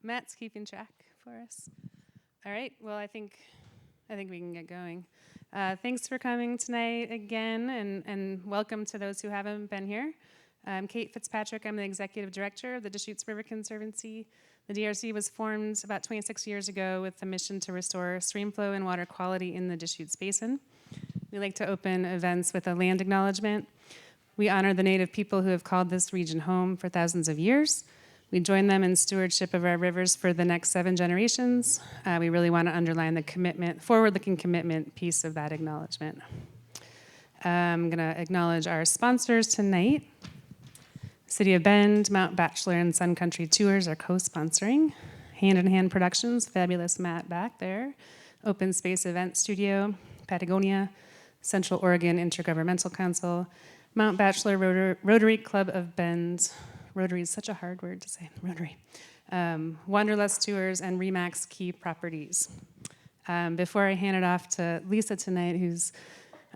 Matt's keeping track for us. All right, well, I think we can get going. Thanks for coming tonight again, and welcome to those who haven't been here. I'm Kate Fitzpatrick. I'm the Executive Director of the Deschutes River Conservancy. The DRC was formed about 26 years ago with the mission to restore stream flow and water quality in the Deschutes Basin. We like to open events with a land acknowledgement. We honor the Native people who have called this region home for thousands of years. We join them in stewardship of our rivers for the next 7 generations. We really want to underline the commitment, forward-looking commitment piece of that acknowledgement. I'm going to acknowledge our sponsors tonight. City of Bend, Mount Bachelor, and Sun Country Tours are co-sponsoring. Hand in Hand Productions, fabulous Matt back there. Open Space Event Studio, Patagonia, Central Oregon Intergovernmental Council, Mount Bachelor Rotary Club of Bend. Rotary is such a hard word to say, Rotary. Wanderlust Tours, and Remax Key Properties. Before I hand it off to Lisa tonight, who's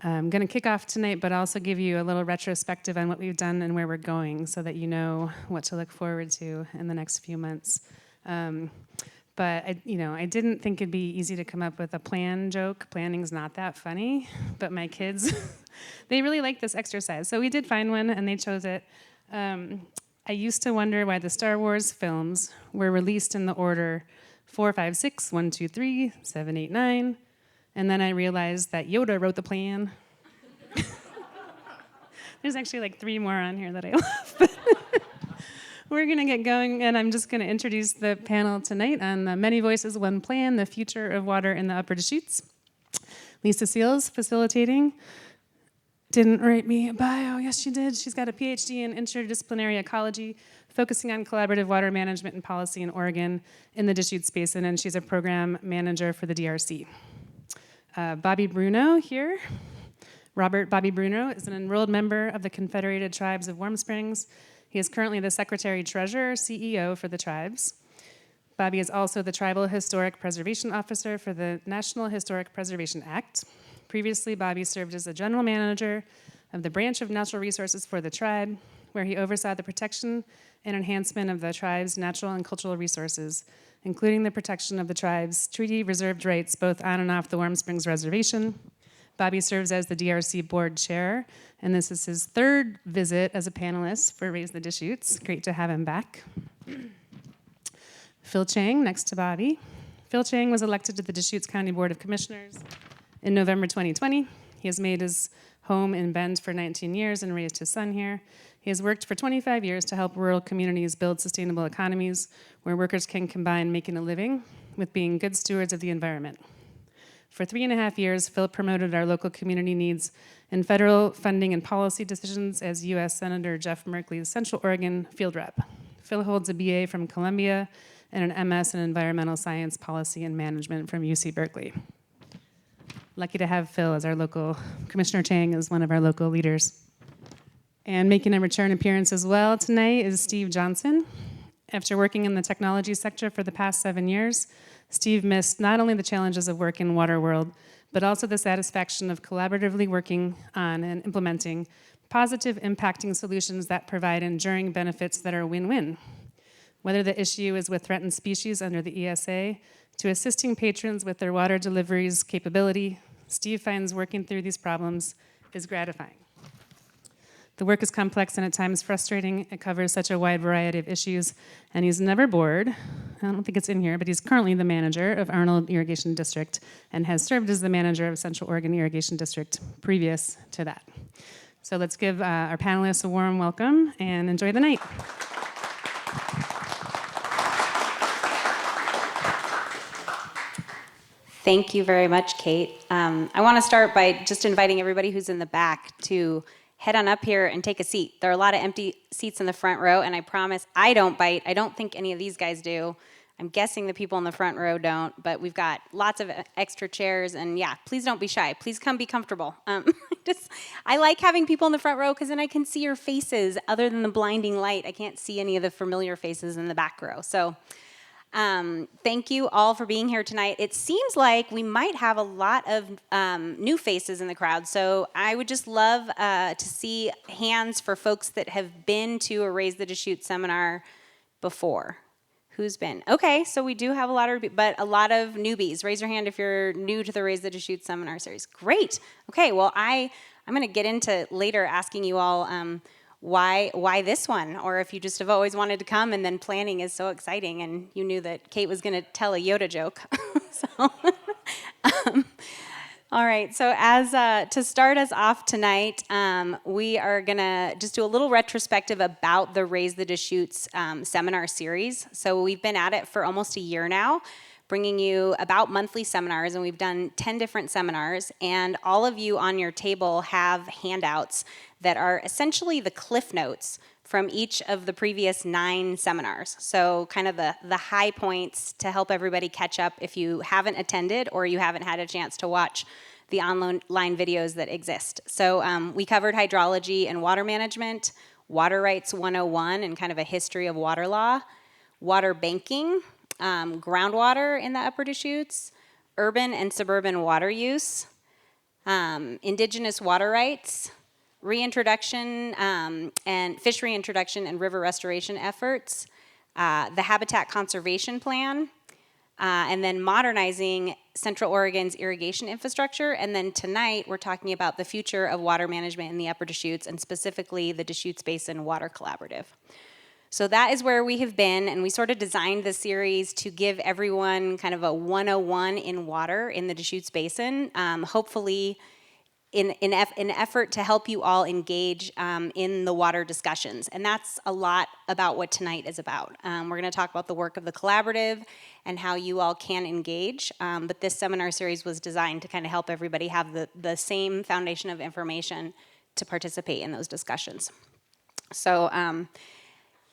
going to kick off tonight, but also give you a little retrospective on what we've done and where we're going so that you know what to look forward to in the next few months. But I didn't think it'd be easy to come up with a plan joke. Planning's not that funny, but my kids, they really like this exercise. So we did find one, and they chose it. I used to wonder why the Star Wars films were released in the order 4, 5, 6, 1, 2, 3, 7, 8, 9. And then I realized that Yoda wrote the plan. There's actually like 3 more on here that I love. We're going to get going, and I'm just going to introduce the panel tonight on the Many Voices, One Plan, the future of water in the Upper Deschutes. Lisa Seals, facilitating. Didn't write me a bio. Yes, she did. She's got a PhD in interdisciplinary ecology, focusing on collaborative water management and policy in Oregon in the Deschutes Basin, and she's a program manager for the DRC. Bobby Bruno here. Robert Bobby Bruno is an enrolled member of the Confederated Tribes of Warm Springs. He is currently the Secretary-Treasurer, CEO for the tribes. Bobby is also the Tribal Historic Preservation Officer for the National Historic Preservation Act. Previously, Bobby served as the General Manager of the Branch of Natural Resources for the tribe, where he oversaw the protection and enhancement of the tribe's natural and cultural resources, including the protection of the tribe's treaty reserved rights both on and off the Warm Springs Reservation. Bobby serves as the DRC Board Chair, and this is his 3rd visit as a panelist for Raise the Deschutes. Great to have him back. Phil Chang, next to Bobby. Phil Chang was elected to the Deschutes County Board of Commissioners in November 2020. He has made his home in Bend for 19 years and raised his son here. He has worked for 25 years to help rural communities build sustainable economies where workers can combine making a living with being good stewards of the environment. For 3.5 years, Phil promoted our local community needs in federal funding and policy decisions as U.S. Senator Jeff Merkley's Central Oregon field rep. Phil holds a BA from Columbia and an MS in Environmental Science Policy and Management from UC Berkeley. Lucky to have Phil as our local, Commissioner Chang is one of our local leaders. And making a return appearance as well tonight is Steve Johnson. After working in the technology sector for the past 7 years, Steve missed not only the challenges of work in water world, but also the satisfaction of collaboratively working on and implementing positive impacting solutions that provide enduring benefits that are win-win. Whether the issue is with threatened species under the ESA, to assisting patrons with their water deliveries capability, Steve finds working through these problems is gratifying. The work is complex and at times frustrating. It covers such a wide variety of issues, and he's never bored. I don't think it's in here, but he's currently the manager of Arnold Irrigation District and has served as the manager of Central Oregon Irrigation District previous to that. So let's give our panelists a warm welcome and enjoy the night. Thank you very much, Kate. I want to start by just inviting everybody who's in the back to head on up here and take a seat. There are a lot of empty seats in the front row, and I promise I don't bite. I don't think any of these guys do. I'm guessing the people in the front row don't, but we've got lots of extra chairs, and yeah, please don't be shy. Please come be comfortable. I like having people in the front row because then I can see your faces. Other than the blinding light, I can't see any of the familiar faces in the back row. So thank you all for being here tonight. It seems like we might have a lot of new faces in the crowd, so I would just love to see hands for folks that have been to a Raise the Deschutes seminar before. Who's been? Okay, so we do have a lot of, but a lot of newbies. Raise your hand if you're new to the Raise the Deschutes seminar series. Great. Okay, well, I'm going to get into later asking you all why this one, or if you just have always wanted to come, and then planning is so exciting, and you knew that Kate was going to tell a Yoda joke. So. All right, so as to start us off tonight, we are gonna just do a little retrospective about the Raise the Deschutes seminar series. So we've been at it for almost a year now, bringing you about monthly seminars, and we've done 10 different seminars, and all of you on your table have handouts that are essentially the cliff notes from each of the previous 9 seminars. So kind of the high points to help everybody catch up if you haven't attended or you haven't had a chance to watch the online videos that exist. So we covered hydrology and water management, water rights 101 and kind of a history of water law, water banking, groundwater in the Upper Deschutes, urban and suburban water use, indigenous water rights, reintroduction and fish reintroduction and river restoration efforts, the habitat conservation plan, and then modernizing Central Oregon's irrigation infrastructure. And then tonight we're talking about the future of water management in the Upper Deschutes, and specifically the Deschutes Basin Water Collaborative. So that is where we have been, and we sort of designed the series to give everyone kind of a 101 in water in the Deschutes Basin, hopefully in an effort to help you all engage in the water discussions. And that's a lot about what tonight is about. We're going to talk about the work of the collaborative and how you all can engage. But this seminar series was designed to kind of help everybody have the same foundation of information to participate in those discussions. So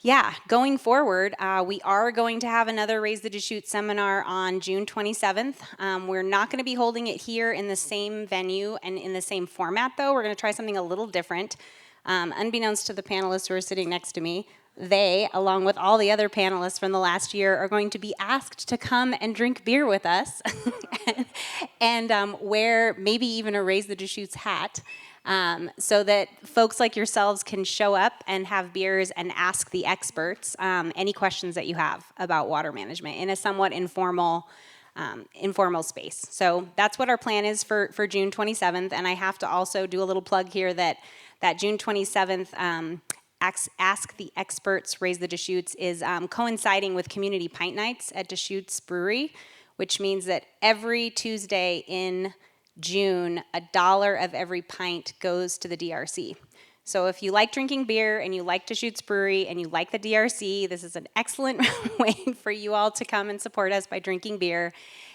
yeah, going forward, we are going to have another Raise the Deschutes seminar on June 27th. We're not going to be holding it here in the same venue and in the same format, though. We're going to try something a little different. Unbeknownst to the panelists who are sitting next to me, they, along with all the other panelists from the last year, are going to be asked to come and drink beer with us and wear maybe even a Raise the Deschutes hat. So that folks like yourselves can show up and have beers and ask the experts any questions that you have about water management in a somewhat informal space. So that's what our plan is for June 27th. And I have to also do a little plug here that June 27th Ask the Experts Raise the Deschutes is coinciding with Community Pint Nights at Deschutes Brewery, which means that every Tuesday in June, $1 of every pint goes to the DRC. So if you like drinking beer and you like Deschutes Brewery and you like the DRC, this is an excellent way for you all to come and support us by drinking beer.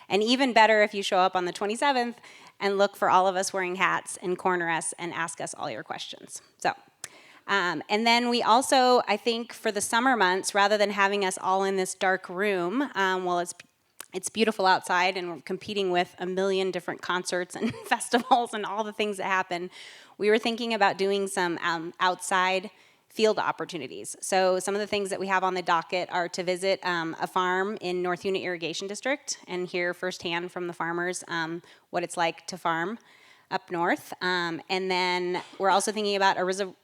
And even better if you show up on the 27th and look for all of us wearing hats and corner us and ask us all your questions. So, and then we also, I think for the summer months, rather than having us all in this dark room, it's beautiful outside and we're competing with a million different concerts and festivals and all the things that happen. We were thinking about doing some outside field opportunities. So some of the things that we have on the docket are to visit a farm in North Unit Irrigation District and hear firsthand from the farmers what it's like to farm up north. And then we're also thinking about a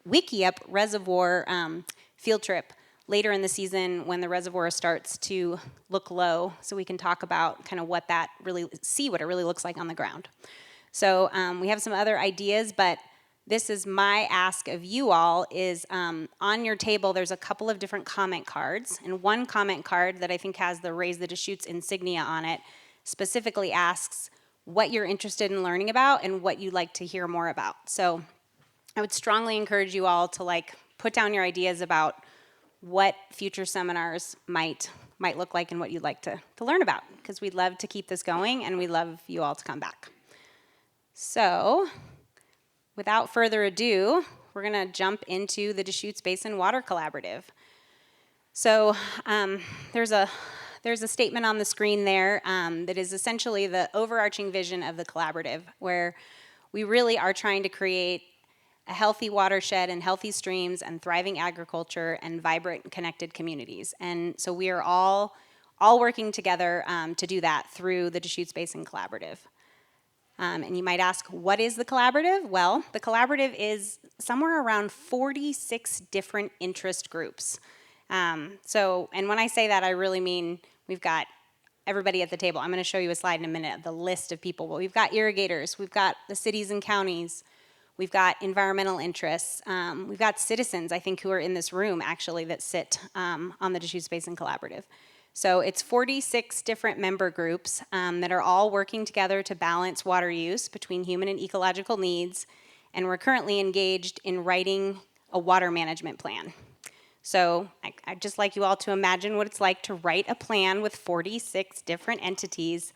Wiki Up reservoir field trip later in the season when the reservoir starts to look low, so we can talk about kind of what it really looks like on the ground. So we have some other ideas, but this is my ask of you all is on your table there's a couple of different comment cards, and one comment card that I think has the Raise the Deschutes insignia on it specifically asks what you're interested in learning about and what you'd like to hear more about. So I would strongly encourage you all to put down your ideas about what future seminars might look like and what you'd like to learn about, because we'd love to keep this going and we'd love you all to come back. So without further ado, we're going to jump into the Deschutes Basin Water Collaborative. So there's a statement on the screen there that is essentially the overarching vision of the collaborative, where we really are trying to create a healthy watershed and healthy streams and thriving agriculture and vibrant and connected communities. And so we are all working together to do that through the Deschutes Basin Collaborative. And you might ask, what is the collaborative? Well, the collaborative is somewhere around 46 different interest groups. And when I say that, I really mean we've got everybody at the table. I'm going to show you a slide in a minute, the list of people. But we've got irrigators, we've got the cities and counties, we've got environmental interests, we've got citizens, I think, who are in this room, actually, that sit on the Deschutes Basin Collaborative. So it's 46 different member groups that are all working together to balance water use between human and ecological needs, and we're currently engaged in writing a water management plan. So I'd just like you all to imagine what it's like to write a plan with 46 different entities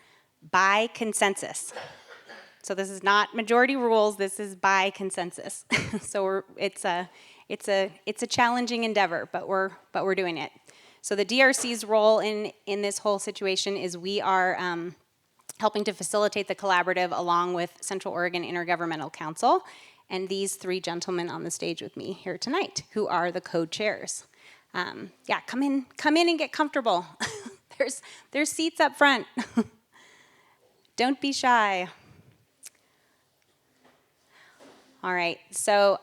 by consensus. So this is not majority rules, this is by consensus. So it's a challenging endeavor, but we're doing it. So the DRC's role in this whole situation is we are helping to facilitate the collaborative along with Central Oregon Intergovernmental Council and these three gentlemen on the stage with me here tonight, who are the co-chairs. Yeah, come in and get comfortable. There's seats up front. Don't be shy. All right, so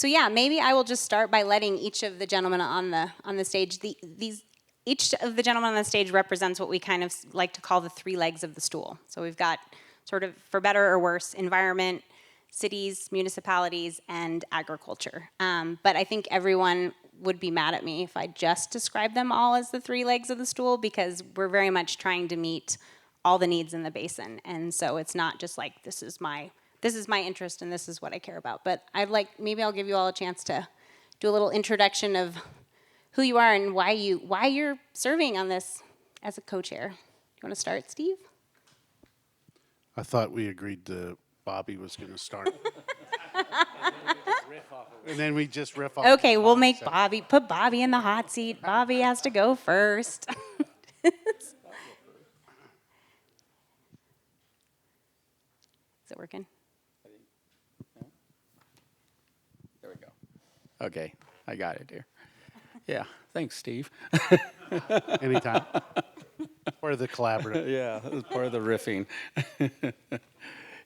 yeah, maybe I will just start by letting each of the gentlemen on the stage. Each of the gentlemen on the stage represents what we kind of like to call the three legs of the stool. So we've got sort of, for better or worse, environment, cities, municipalities, and agriculture. But I think everyone would be mad at me if I just described them all as the three legs of the stool, because we're very much trying to meet all the needs in the basin. And so it's not just like, this is my interest and this is what I care about. But maybe I'll give you all a chance to do a little introduction of who you are and why you're serving on this as a co-chair. You want to start, Steve? I thought we agreed that Bobby was going to start. And then we just riff off. Okay, we'll make put Bobby in the hot seat. Bobby has to go first. Is it working? There we go. Okay, I got it here. Yeah, thanks, Steve. Anytime. Or the collaborative. Yeah, that was part of the riffing.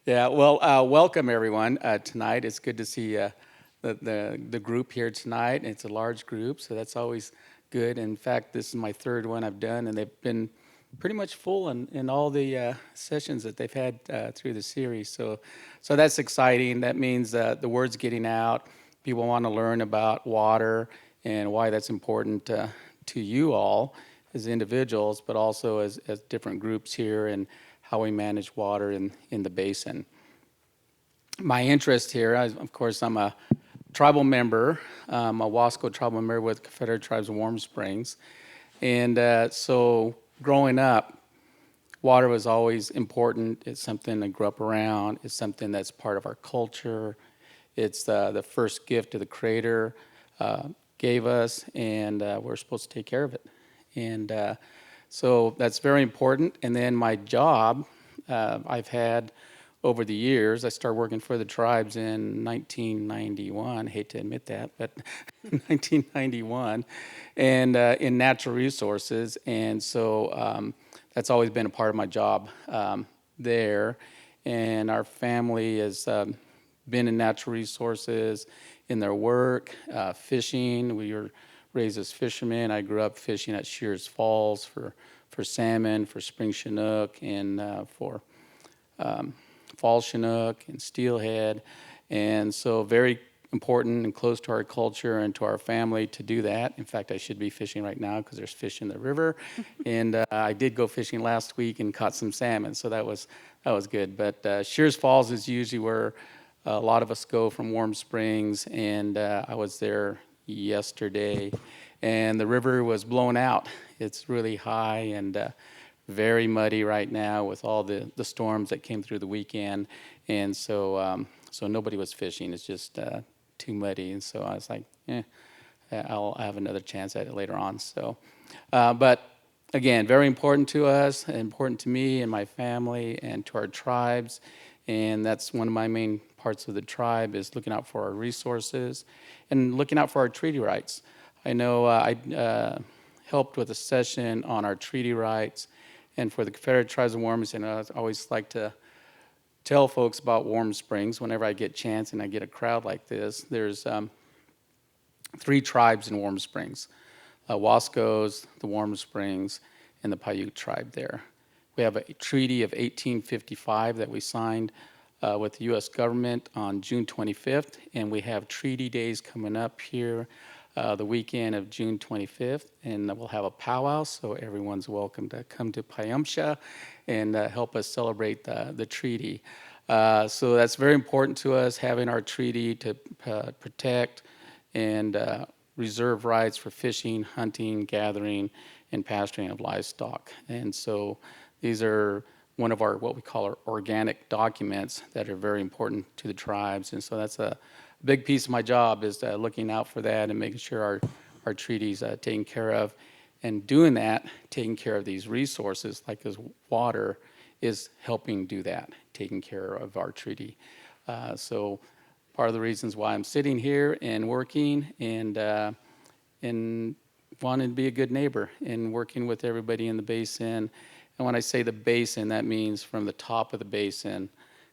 Yeah, well, welcome everyone tonight. It's good to see the group here tonight. It's a large group, so that's always good. In fact, this is my third one I've done, and they've been pretty much full in all the sessions that they've had through the series. So that's exciting. That means the word's getting out. People want to learn about water and why that's important to you all as individuals, but also as different groups here and how we manage water in the basin. My interest here, of course, I'm a tribal member, a Wasco tribal member with Confederate Tribes of Warm Springs. And so growing up, water was always important. It's something I grew up around. It's something that's part of our culture. It's the first gift to the Creator gave us, and we're supposed to take care of it. And so that's very important. And then my job, I've had over the years, I started working for the tribes in 1991. I hate to admit that, but 1991, and in natural resources. And so that's always been a part of my job there. And our family has been in natural resources in their work, fishing. We were raised as fishermen. I grew up fishing at Shears Falls for salmon, for spring Chinook, and for fall Chinook and steelhead. And so very important and close to our culture and to our family to do that. In fact, I should be fishing right now because there's fish in the river. And I did go fishing last week and caught some salmon, so that was good. But Shears Falls is usually where a lot of us go from Warm Springs, and I was there yesterday, and the river was blown out. It's really high and very muddy right now with all the storms that came through the weekend, and so nobody was fishing. It's just too muddy, and so I was like, I'll have another chance at it later on. So, but again, very important to us, important to me and my family and to our tribes, and that's one of my main parts of the tribe is looking out for our resources and looking out for our treaty rights. I know I helped with a session on our treaty rights, and for the Confederate Tribes of Warm Springs, I always like to tell folks about Warm Springs whenever I get a chance and I get a crowd like this. There's 3 tribes in Warm Springs, Wascos, the Warm Springs, and the Paiute tribe there. We have a treaty of 1855 that we signed with the U.S. government on June 25th, and we have treaty days coming up here the weekend of June 25th, and we'll have a powwow, so everyone's welcome to come to Payamsha and help us celebrate the treaty. So that's very important to us, having our treaty to protect and reserve rights for fishing, hunting, gathering, and pasturing of livestock. And so these are one of our, what we call our organic documents that are very important to the tribes. And so that's a big piece of my job, is looking out for that and making sure our treaties taken care of. And doing that, taking care of these resources like this water, is helping do that, taking care of our treaty. So part of the reasons why I'm sitting here and working and wanting to be a good neighbor and working with everybody in the basin. And when I say the basin, that means from the top of the basin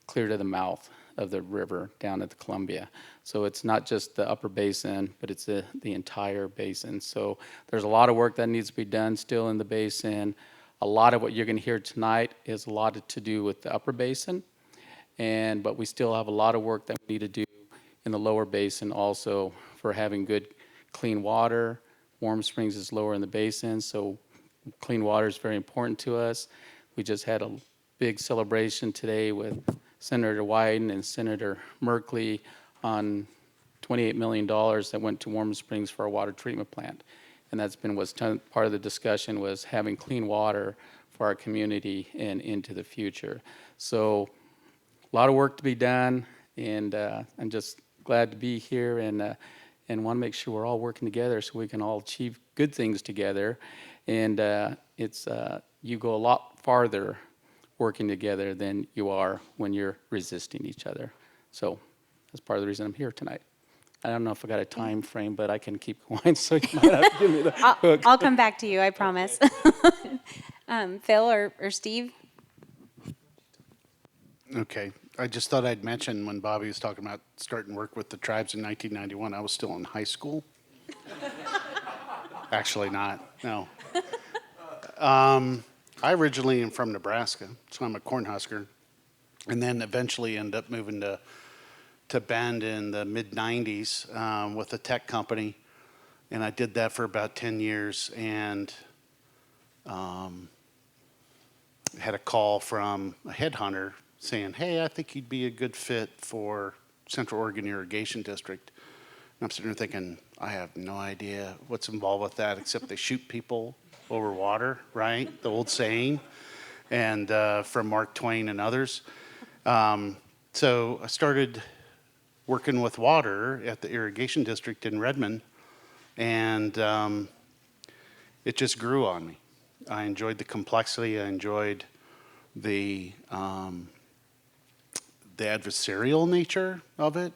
clear to the mouth of the river down at the Columbia. So it's not just the upper basin, but it's the entire basin. So there's a lot of work that needs to be done still in the basin. A lot of what you're going to hear tonight is a lot to do with the upper basin, but we still have a lot of work that we need to do in the lower basin also for having good clean water. Warm Springs is lower in the basin, so clean water is very important to us. We just had a big celebration today with Senator Wyden and Senator Merkley on $28 million that went to Warm Springs for our water treatment plant. And that's been part of the discussion, was having clean water for our community and into the future. So a lot of work to be done, and I'm just glad to be here and want to make sure we're all working together so we can all achieve good things together. And you go a lot farther working together than you are when you're resisting each other. So that's part of the reason I'm here tonight. I don't know if I got a time frame, but I can keep going, so you might have to give me the hook. I'll come back to you, I promise. Phil or Steve? Okay. I just thought I'd mention, when Bobby was talking about starting work with the tribes in 1991, I was still in high school. Actually not, no. I originally am from Nebraska, so I'm a Cornhusker, and then eventually ended up moving to Bend in the mid-90s with a tech company, and I did that for about 10 years, and had a call from a headhunter saying, hey, I think you'd be a good fit for Central Oregon Irrigation District. And I'm sitting there thinking, I have no idea what's involved with that, except they shoot people over water, right? The old saying, and from Mark Twain and others. So I started working with water at the irrigation district in Redmond, and it just grew on me. I enjoyed the complexity. I enjoyed the adversarial nature of it.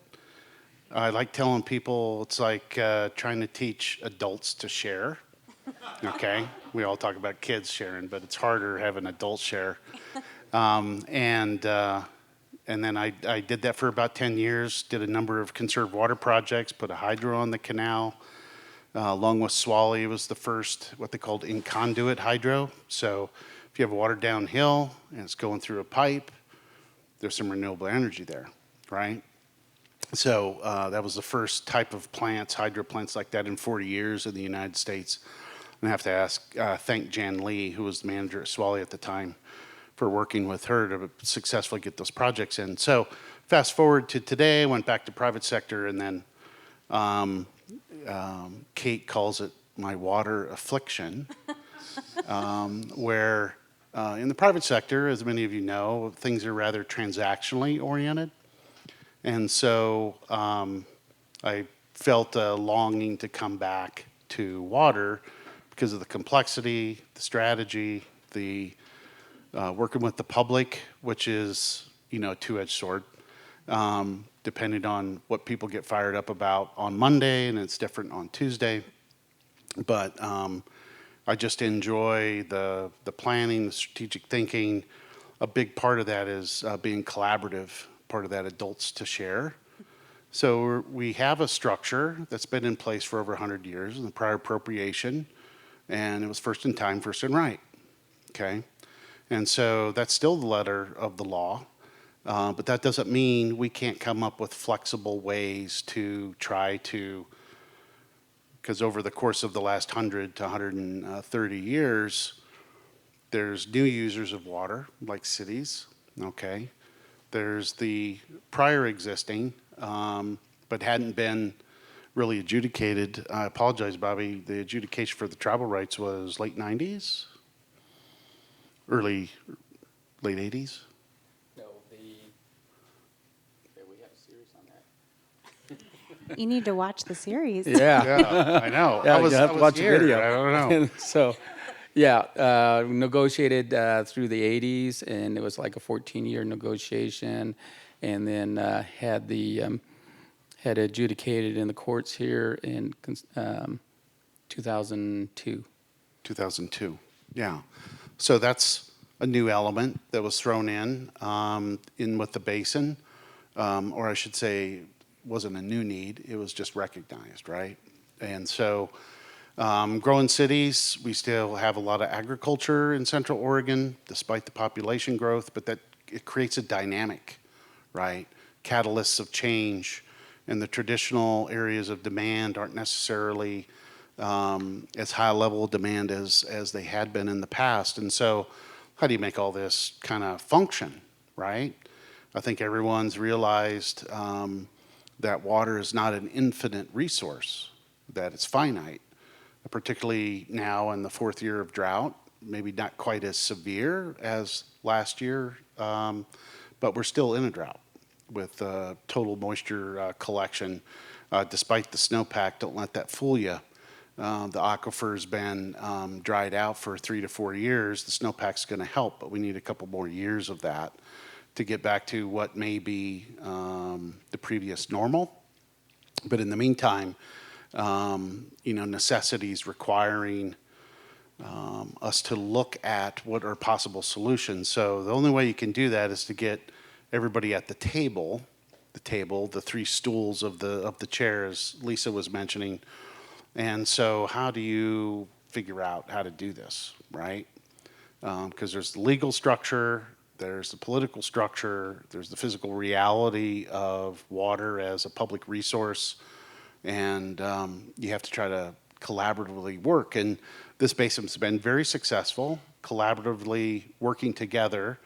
I like telling people it's like trying to teach adults to share. Okay, we all talk about kids sharing, but it's harder having adults share. And then I did that for about 10 years, did a number of conserved water projects, put a hydro on the canal. Along with Swally, was the first, what they called in-conduit hydro. So if you have water downhill and it's going through a pipe, there's some renewable energy there, right? So that was the first type of plants, hydro plants like that, in 40 years in the United States. And I have to thank Jan Lee, who was the manager at Swally at the time, for working with her to successfully get those projects in. So fast forward to today, I went back to private sector, and then Kate calls it my water affliction, where in the private sector, as many of you know, things are rather transactionally oriented. And so I felt a longing to come back to water because of the complexity, the strategy, the working with the public, which is, a two-edged sword, depending on what people get fired up about on Monday, and it's different on Tuesday. But I just enjoy the planning, the strategic thinking. A big part of that is being collaborative, part of that adults to share. So we have a structure that's been in place for over 100 years in the prior appropriation, and it was first in time, first in right, okay? And so that's still the letter of the law, but that doesn't mean we can't come up with flexible ways to try to, because over the course of the last 100 to 130 years, there's new users of water, like cities, okay? There's the prior existing, but hadn't been really adjudicated. I apologize, Bobby. The adjudication for the tribal rights was late 90s, late 80s. No, we have a series on that. You need to watch the series. Yeah. Yeah, I know. Yeah, I was, you have I to was watch here. the video. I don't know. So, yeah, negotiated through the 80s, and it was like a 14-year negotiation, and then had adjudicated in the courts here in 2002. 2002. Yeah. So that's a new element that was thrown in with the basin, or I should say, wasn't a new need. It was just recognized, right? And so, growing cities, we still have a lot of agriculture in Central Oregon, despite the population growth, but that it creates a dynamic, right? Catalysts of change, and the traditional areas of demand aren't necessarily as high a level of demand as they had been in the past. And so how do you make all this kind of function, right? I think everyone's realized that water is not an infinite resource, that it's finite, particularly now in the fourth year of drought, maybe not quite as severe as last year, but we're still in a drought with total moisture collection. Despite the snowpack, don't let that fool you. The aquifer's been dried out for 3 to 4 years. The snowpack's going to help, but we need a couple more years of that to get back to what may be the previous normal. But in the meantime, necessities requiring us to look at what are possible solutions. So the only way you can do that is to get everybody at the table, the three stools of the chair, as Lisa was mentioning. And so how do you figure out how to do this, right? Because there's the legal structure, there's the political structure, there's the physical reality of water as a public resource, and you have to try to collaboratively work. And this basin's been very successful, collaboratively working together,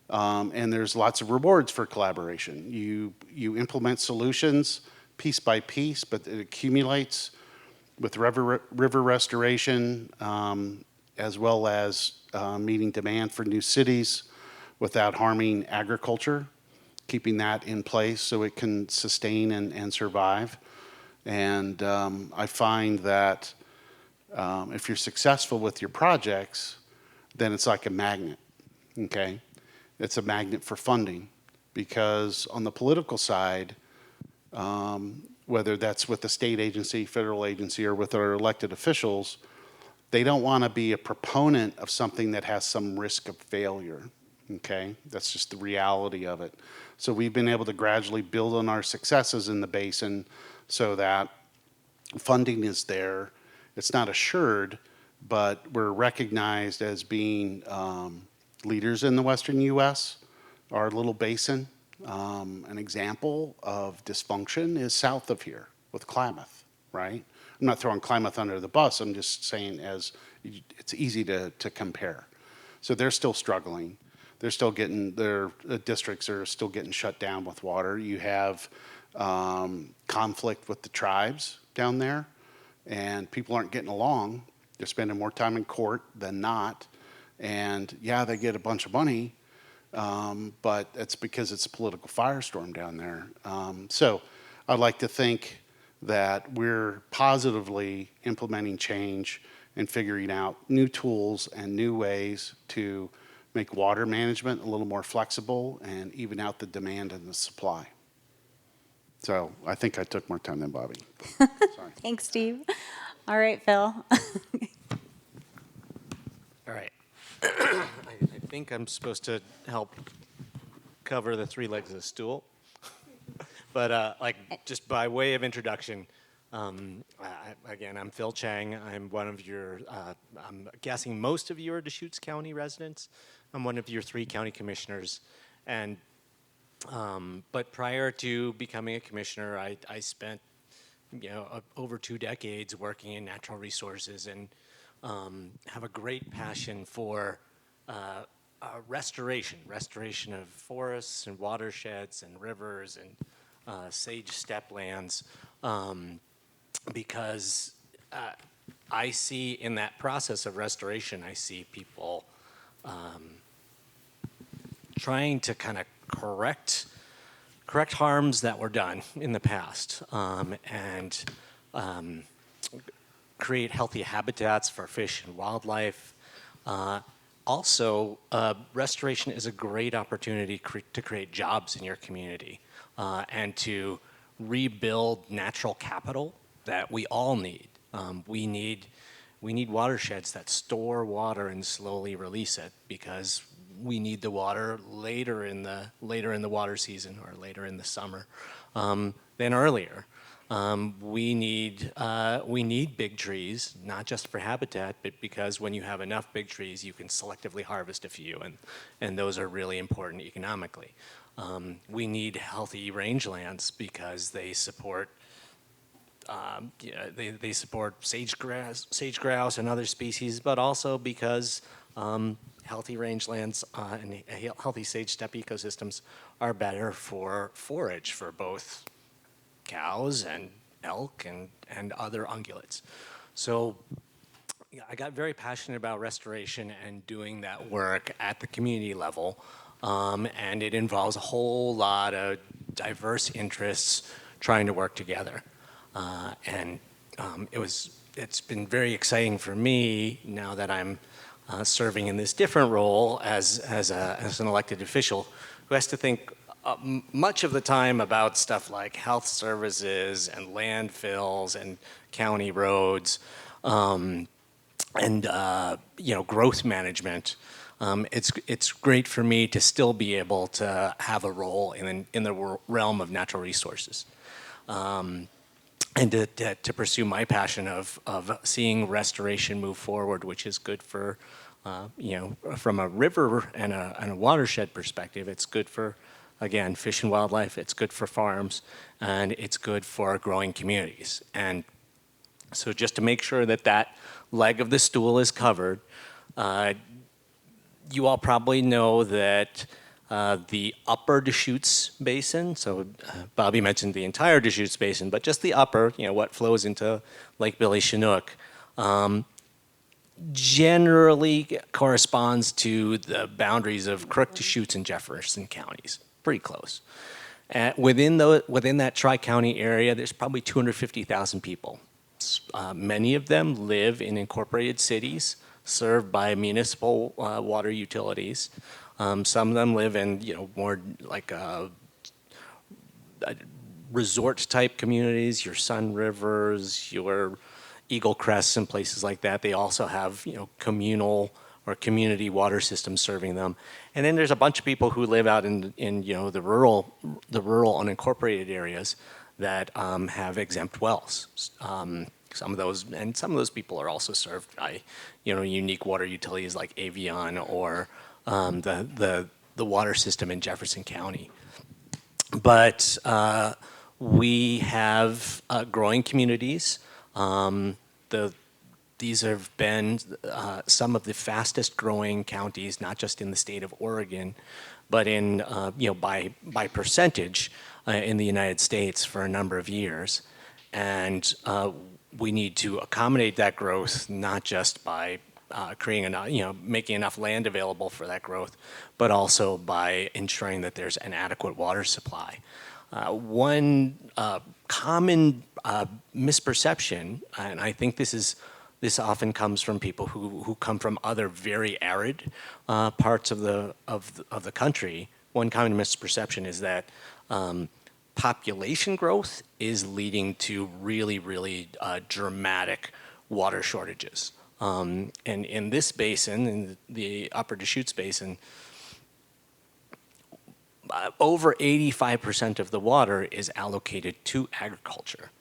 and there's lots of rewards for collaboration. You implement solutions piece by piece, but it accumulates with river restoration, as well as meeting demand for new cities without harming agriculture, keeping that in place so it can sustain and survive. And I find that if you're successful with your projects, then it's like a magnet, okay? It's a magnet for funding, because on the political side, whether that's with the state agency, federal agency, or with our elected officials, they don't want to be a proponent of something that has some risk of failure, okay? That's just the reality of it. So we've been able to gradually build on our successes in the basin so that funding is there. It's not assured, but we're recognized as being leaders in the western U.S., our little basin. An example of dysfunction is south of here with Klamath, right? I'm not throwing Klamath under the bus. I'm just saying as it's easy to compare. So they're still struggling. They're still getting, their districts are still getting shut down with water. You have conflict with the tribes down there, and people aren't getting along. They're spending more time in court than not. And yeah, they get a bunch of money, but it's because it's a political firestorm down there. So I'd like to think that we're positively implementing change and figuring out new tools and new ways to make water management a little more flexible and even out the demand and the supply. So I think I took more time than Bobby. Sorry. Thanks, Steve. All right, Phil. All right. I think I'm supposed to help cover the three legs of the stool. But just by way of introduction, again, I'm Phil Chang. I'm one of your, I'm guessing most of you are Deschutes County residents. I'm one of your 3 county commissioners. And, but prior to becoming a commissioner, I spent, over 2 decades working in natural resources and have a great passion for restoration of forests and watersheds and rivers and sage steplands, because I see in that process of restoration, I see people trying to kind of correct harms that were done in the past, and create healthy habitats for fish and wildlife. Also, restoration is a great opportunity to create jobs in your community, and to rebuild natural capital that we all need. We need watersheds that store water and slowly release it, because we need the water later in the water season, or later in the summer, than earlier. We need big trees, not just for habitat, but because when you have enough big trees, you can selectively harvest a few, and those are really important economically. We need healthy rangelands because they support they support sage grouse and other species, but also because healthy rangelands and healthy sage steppe ecosystems are better for forage for both cows and elk and other ungulates. So I got very passionate about restoration and doing that work at the community level, and it involves a whole lot of diverse interests trying to work together. It's been very exciting for me now that I'm serving in this different role as an elected official who has to think much of the time about stuff like health services and landfills and county roads, and growth management. It's great for me to still be able to have a role in the realm of natural resources, and to pursue my passion of seeing restoration move forward, which is good for from a river and a watershed perspective. It's good for, again, fish and wildlife. It's good for farms, and it's good for growing communities. And so just to make sure that leg of the stool is covered, you all probably know that the upper Deschutes Basin, so Bobby mentioned the entire Deschutes Basin, but just the upper, what flows into Lake Billy Chinook, generally corresponds to the boundaries of Crook, Deschutes, and Jefferson counties, pretty close. Within that tri-county area, there's probably 250,000 people. Many of them live in incorporated cities served by municipal water utilities. Some of them live in more like resort type communities, your Sun Rivers, your Eagle Crests, and places like that. They also have communal or community water systems serving them. And then there's a bunch of people who live out in the rural unincorporated areas that have exempt wells. Some of those people are also served by unique water utilities like Avion or the water system in Jefferson County. But we have growing communities. These have been some of the fastest growing counties, not just in the state of Oregon, but in by percentage in the United States for a number of years. And we need to accommodate that growth, not just by creating enough, making enough land available for that growth, but also by ensuring that there's an adequate water supply. One common misperception, and I think this often comes from people who come from other very arid parts of the country. One common misperception is that population growth is leading to really, really dramatic water shortages. And in this basin, in the upper Deschutes Basin, over 85% of the water is allocated to agriculture.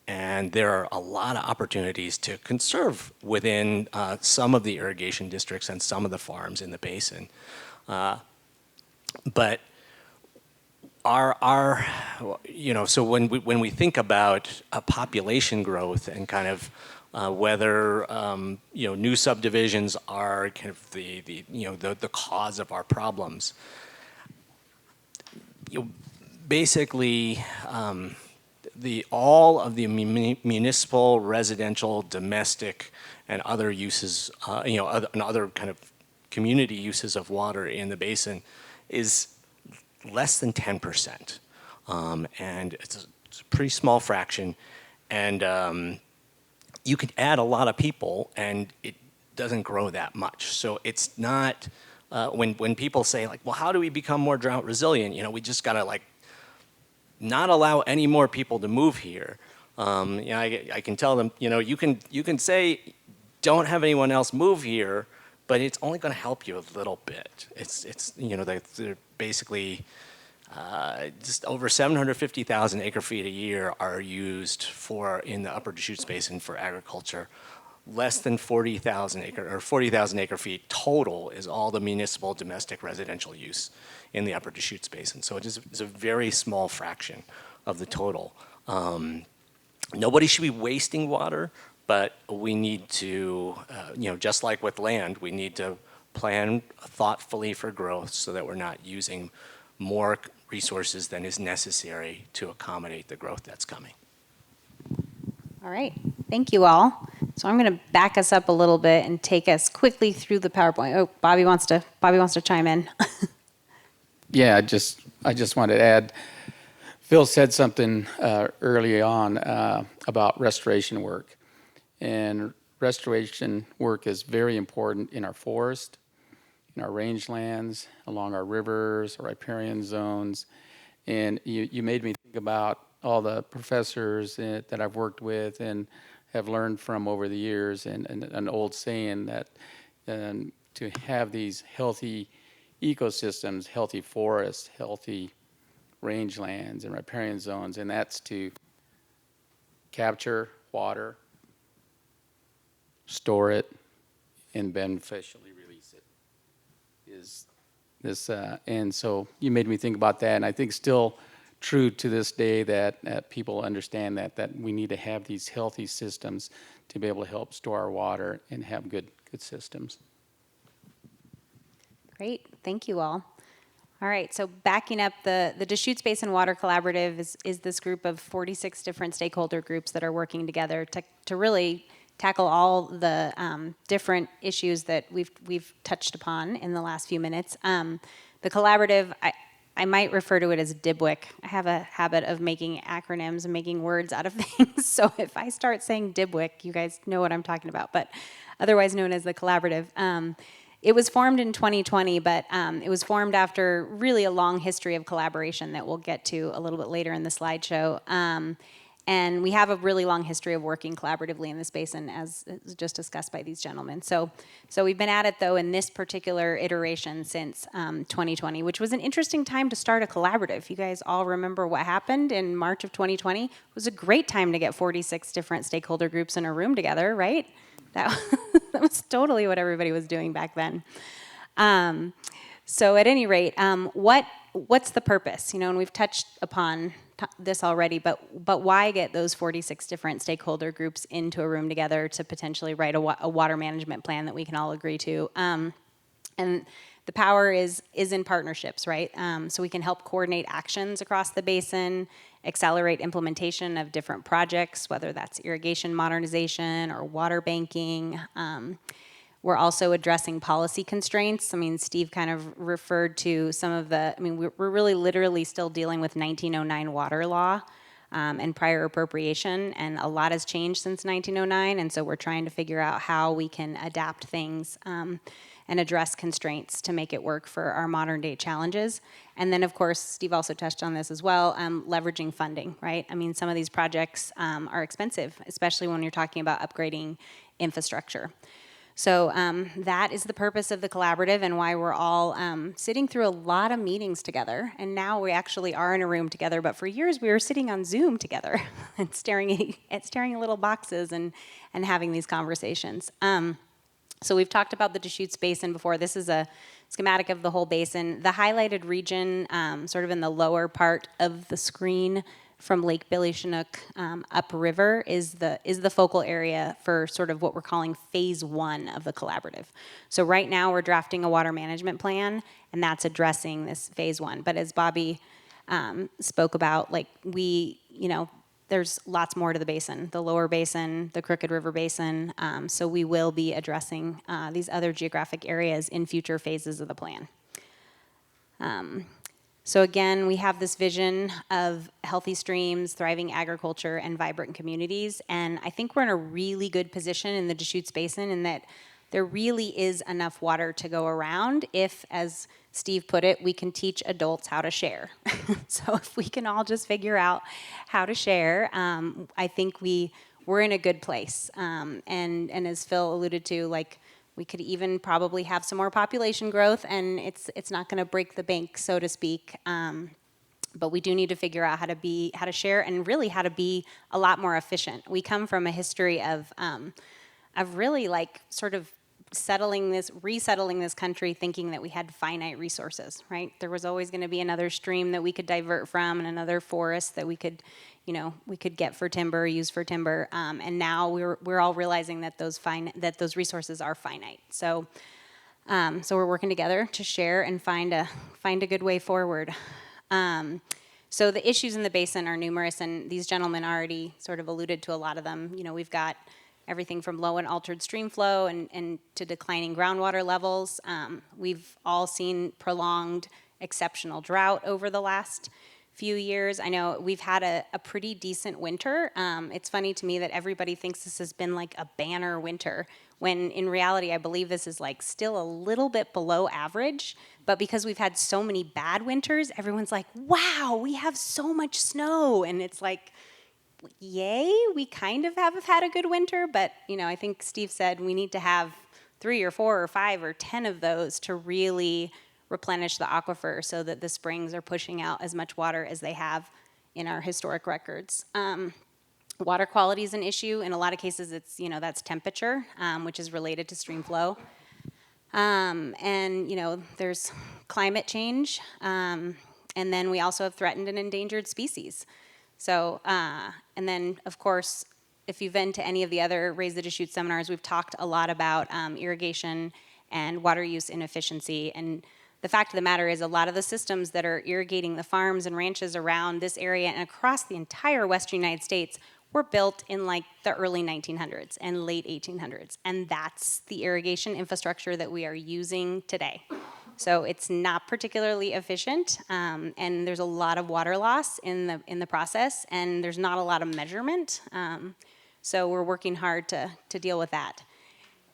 And there are a lot of opportunities to conserve within some of the irrigation districts and some of the farms in the basin. But so when we think about population growth and kind of whether new subdivisions are kind of the cause of our problems, basically all of the municipal, residential, domestic, and other uses, and other kind of community uses of water in the basin is less than 10%. And it's a pretty small fraction. And you could add a lot of people and it doesn't grow that much. So it's not, when people say like, well, how do we become more drought resilient? We just gotta like not allow any more people to move here. I can tell them, you can say, don't have anyone else move here, but it's only going to help you a little bit. They're basically just over 750,000 acre feet a year are used in the Upper Deschutes Basin for agriculture. Less than 40,000 acre feet total is all the municipal, domestic, residential use in the Upper Deschutes Basin. So it's a very small fraction of the total. Nobody should be wasting water, but we need to, just like with land, we need to plan thoughtfully for growth so that we're not using more resources than is necessary to accommodate the growth that's coming. All right, thank you all. So I'm going to back us up a little bit and take us quickly through the PowerPoint. Oh, Bobby wants to chime in. Yeah, I just wanted to add, Phil said something early on about restoration work. And restoration work is very important in our forest, in our rangelands, along our rivers, our riparian zones. And you made me think about all the professors that I've worked with and have learned from over the years, and an old saying that to have these healthy ecosystems, healthy forests, healthy rangelands and riparian zones, and that's to capture water, store it, and beneficially release it. And so you made me think about that, and I think still true to this day that people understand that we need to have these healthy systems to be able to help store our water and have good systems. Great, thank you all. All right, so backing up, the Deschutes Basin Water Collaborative is this group of 46 different stakeholder groups that are working together to really tackle all the different issues that we've touched upon in the last few minutes. The collaborative, I might refer to it as DBWIC. I have a habit of making acronyms and making words out of things. So if I start saying DBWIC, you guys know what I'm talking about, but otherwise known as the collaborative. It was formed in 2020, but it was formed after really a long history of collaboration that we'll get to a little bit later in the slideshow. And we have a really long history of working collaboratively in this basin, as just discussed by these gentlemen. So we've been at it, though, in this particular iteration since 2020, which was an interesting time to start a collaborative. You guys all remember what happened in March of 2020? It was a great time to get 46 different stakeholder groups in a room together, right? That was totally what everybody was doing back then. So at any rate, what's the purpose? And we've touched upon this already, but why get those 46 different stakeholder groups into a room together to potentially write a water management plan that we can all agree to? And the power is in partnerships, right? So we can help coordinate actions across the basin, accelerate implementation of different projects, whether that's irrigation modernization or water banking. We're also addressing policy constraints. Steve kind of referred to some of we're really literally still dealing with 1909 water law and prior appropriation, and a lot has changed since 1909, and so we're trying to figure out how we can adapt things and address constraints to make it work for our modern day challenges. And then, of course, Steve also touched on this as well, leveraging funding, right? Some of these projects are expensive, especially when you're talking about upgrading infrastructure. So that is the purpose of the collaborative and why we're all sitting through a lot of meetings together. And now we actually are in a room together, but for years we were sitting on Zoom together and staring at little boxes and having these conversations. So we've talked about the Deschutes Basin before. This is a schematic of the whole basin. The highlighted region, sort of in the lower part of the screen from Lake Billy Chinook upriver, is the focal area for sort of what we're calling phase 1 of the collaborative. So right now we're drafting a water management plan, and that's addressing this phase 1. But as Bobby spoke about, like there's lots more to the basin, the lower basin, the Crooked River Basin. So we will be addressing these other geographic areas in future phases of the plan. So again, we have this vision of healthy streams, thriving agriculture, and vibrant communities. And I think we're in a really good position in the Deschutes Basin in that there really is enough water to go around if, as Steve put it, we can teach adults how to share. So if we can all just figure out how to share, I think we're in a good place. And as Phil alluded to, like, we could even probably have some more population growth, and it's not going to break the bank, so to speak. But we do need to figure out how to share, and really how to be a lot more efficient. We come from a history of really like sort of resettling this country thinking that we had finite resources, right? There was always going to be another stream that we could divert from and another forest that we could get for timber, use for timber. And now we're all realizing that those resources are finite. So we're working together to share and find a good way forward. So the issues in the basin are numerous, and these gentlemen already sort of alluded to a lot of them. We've got everything from low and altered stream flow and to declining groundwater levels. We've all seen prolonged exceptional drought over the last few years. I know we've had a pretty decent winter. It's funny to me that everybody thinks this has been like a banner winter, when in reality I believe this is like still a little bit below average. But because we've had so many bad winters, everyone's like, wow, we have so much snow. And it's like, yay, we kind of have had a good winter, but I think Steve said we need to have 3 or 4 or 5 or 10 of those to really replenish the aquifer so that the springs are pushing out as much water as they have in our historic records. Water quality is an issue. In a lot of cases, it's, that's temperature, which is related to stream flow. And, there's climate change. And then we also have threatened and endangered species. So, and then, of course, if you've been to any of the other Raise the Deschutes seminars, we've talked a lot about irrigation and water use inefficiency. And the fact of the matter is a lot of the systems that are irrigating the farms and ranches around this area and across the entire western United States were built in like the early 1900s and late 1800s. And that's the irrigation infrastructure that we are using today. So it's not particularly efficient, and there's a lot of water loss in the process, and there's not a lot of measurement. So we're working hard to deal with that.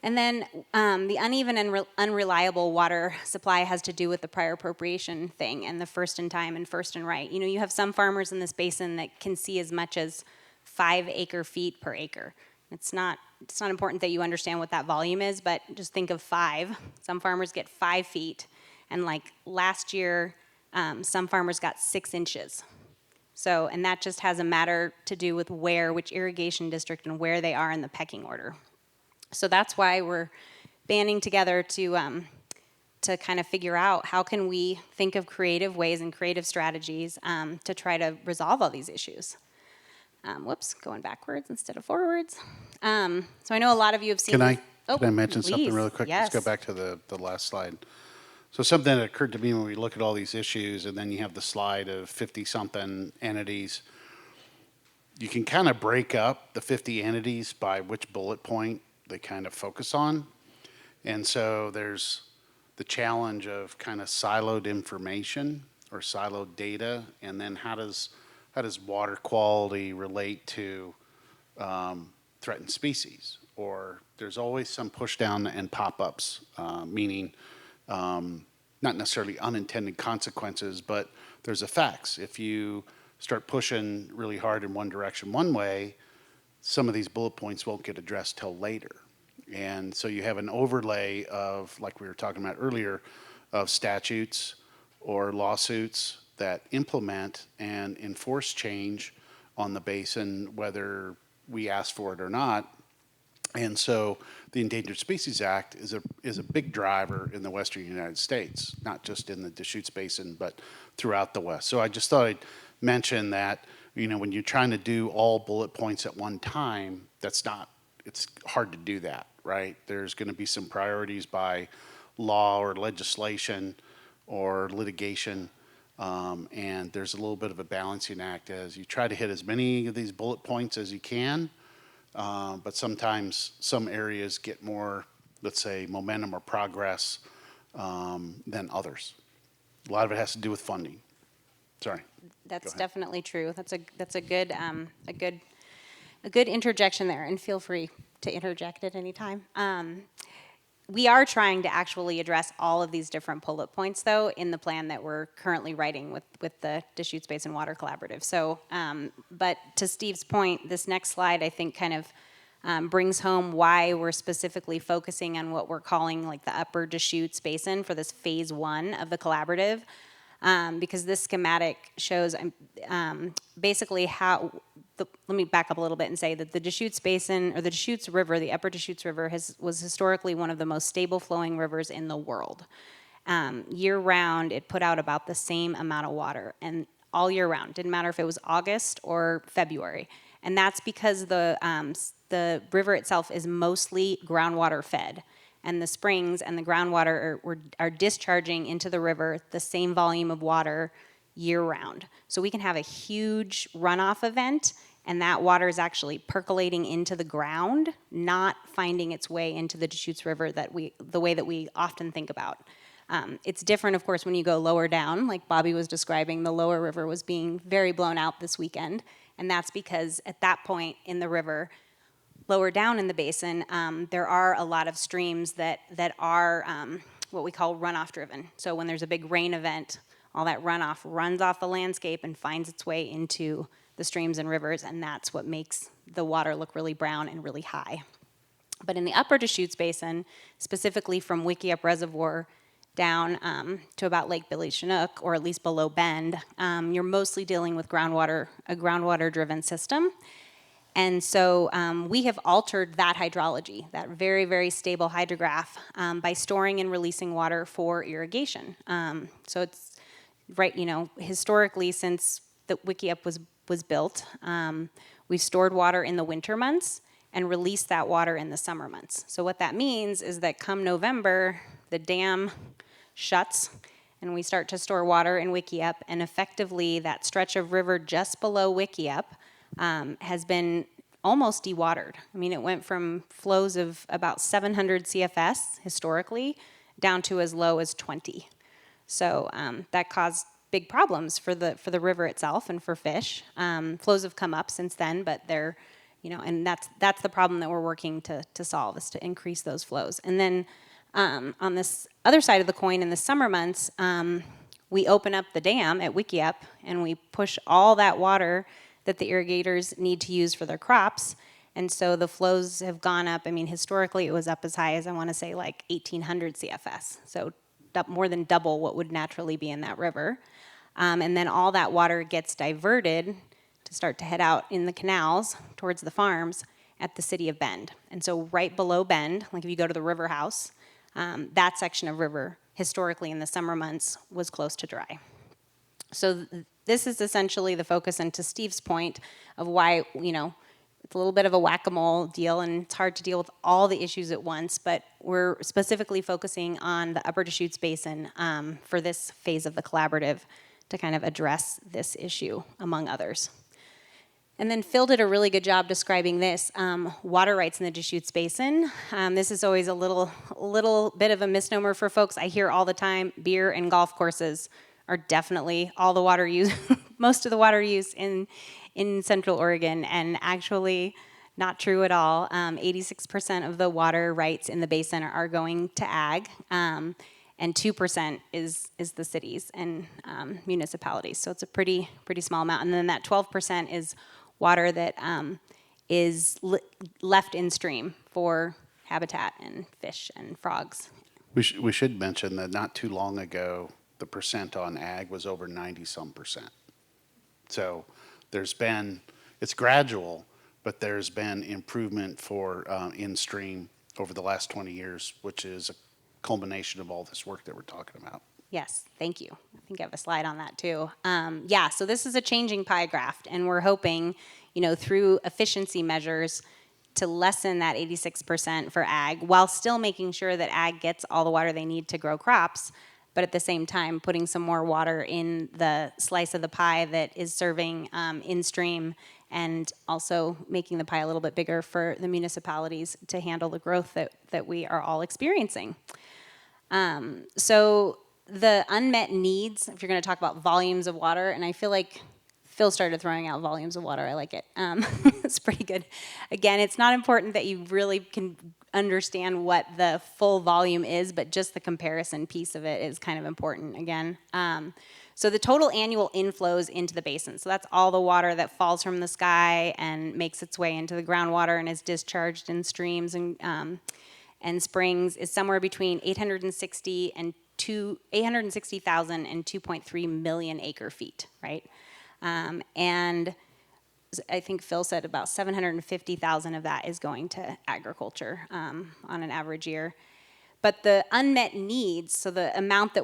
And then the uneven and unreliable water supply has to do with the prior appropriation thing and the first in time and first in right. You have some farmers in this basin that can see as much as 5 acre-feet per acre. It's not important that you understand what that volume is, but just think of 5. Some farmers get 5 feet, and like last year, some farmers got 6 inches. So, and that just has a matter to do with which irrigation district and where they are in the pecking order. So that's why we're banding together to kind of figure out how can we think of creative ways and creative strategies to try to resolve all these issues. Going backwards instead of forwards. So I know a lot of you have seen. Can I mention something really quick? Yes. Let's go back to the last slide. So something that occurred to me when we look at all these issues, and then you have the slide of 50-something entities, you can kind of break up the 50 entities by which bullet point they kind of focus on. And so there's the challenge of kind of siloed information or siloed data, and then how does water quality relate to threatened species? Or there's always some push down and pop-ups, meaning not necessarily unintended consequences, but there's effects. If you start pushing really hard in one direction one way, some of these bullet points won't get addressed till later. And so you have an overlay of, like we were talking about earlier, of statutes or lawsuits that implement and enforce change on the basin, whether we ask for it or not. And so the Endangered Species Act is a big driver in the western United States, not just in the Deschutes Basin, but throughout the West. So I just thought I'd mention that, when you're trying to do all bullet points at one time, it's hard to do that, right? There's going to be some priorities by law or legislation or litigation, and there's a little bit of a balancing act as you try to hit as many of these bullet points as you can. But sometimes some areas get more, let's say, momentum or progress than others. A lot of it has to do with funding. Sorry. That's definitely true. That's a good interjection there, and feel free to interject at any time. We are trying to actually address all of these different bullet points, though, in the plan that we're currently writing with the Deschutes Basin Water Collaborative. So, but to Steve's point, this next slide, I think, kind of brings home why we're specifically focusing on what we're calling like the Upper Deschutes Basin for this phase 1 of the collaborative. Because this schematic shows basically how, let me back up a little bit and say that the Deschutes Basin, or the Deschutes River, the Upper Deschutes River, was historically one of the most stable flowing rivers in the world. Year round, it put out about the same amount of water, and all year round. Didn't matter if it was August or February. And that's because the river itself is mostly groundwater fed. And the springs and the groundwater are discharging into the river the same volume of water year-round. So we can have a huge runoff event, and that water is actually percolating into the ground, not finding its way into the Deschutes River the way that we often think about. It's different, of course, when you go lower down, like Bobby was describing. The lower river was being very blown out this weekend, and that's because at that point in the river, lower down in the basin, there are a lot of streams that are what we call runoff driven. So when there's a big rain event, all that runoff runs off the landscape and finds its way into the streams and rivers, and that's what makes the water look really brown and really high. But in the Upper Deschutes Basin, specifically from Wickiup Reservoir down to about Lake Billy Chinook, or at least below Bend, you're mostly dealing with a groundwater-driven system. And so we have altered that hydrology, that very, very stable hydrograph, by storing and releasing water for irrigation. So it's right, historically, since the Wickiup was built, we've stored water in the winter months and released that water in the summer months. So what that means is that come November, the dam shuts and we start to store water in Wickiup, and effectively that stretch of river just below Wickiup has been almost dewatered. I mean, it went from flows of about 700 CFS historically down to as low as 20. So that caused big problems for the river itself and for fish. Flows have come up since then, but they're, and that's the problem that we're working to solve, is to increase those flows. And then on this other side of the coin, in the summer months, we open up the dam at Wickiup and we push all that water that the irrigators need to use for their crops. And so the flows have gone up. I mean, historically, it was up as high as, I want to say, like 1,800 CFS. So more than double what would naturally be in that river. And then all that water gets diverted to start to head out in the canals towards the farms at the city of Bend. And so right below Bend, like if you go to the river house, that section of river, historically in the summer months, was close to dry. So this is essentially the focus, and to Steve's point of why, it's a little bit of a whack-a-mole deal and it's hard to deal with all the issues at once, but we're specifically focusing on the Upper Deschutes Basin for this phase of the collaborative to kind of address this issue, among others. And then Phil did a really good job describing this, water rights in the Deschutes Basin. This is always a little bit of a misnomer for folks. I hear all the time, beer and golf courses are definitely all the water use, most of the water use in Central Oregon, and actually not true at all. 86% of the water rights in the basin are going to ag, and 2% is the cities and municipalities. So it's a pretty small amount. And then that 12% is water that is left in stream for habitat and fish and frogs. We should mention that not too long ago, the percent on ag was over 90-some%. So it's gradual, but there's been improvement for in-stream over the last 20 years, which is a culmination of all this work that we're talking about. Yes, thank you. I think I have a slide on that too. Yeah, so this is a changing pie graph, and we're hoping, through efficiency measures to lessen that 86% for ag while still making sure that ag gets all the water they need to grow crops, but at the same time putting some more water in the slice of the pie that is serving in-stream, and also making the pie a little bit bigger for the municipalities to handle the growth that we are all experiencing. So the unmet needs, if you're going to talk about volumes of water, and I feel like Phil started throwing out volumes of water. I like it. It's pretty good. Again, it's not important that you really can understand what the full volume is, but just the comparison piece of it is kind of important again. So the total annual inflows into the basin, so that's all the water that falls from the sky and makes its way into the groundwater and is discharged in streams and springs, is somewhere between 860,000 and 2.3 million acre feet, right? And I think Phil said about 750,000 of that is going to agriculture on an average year. But the unmet needs, so the amount that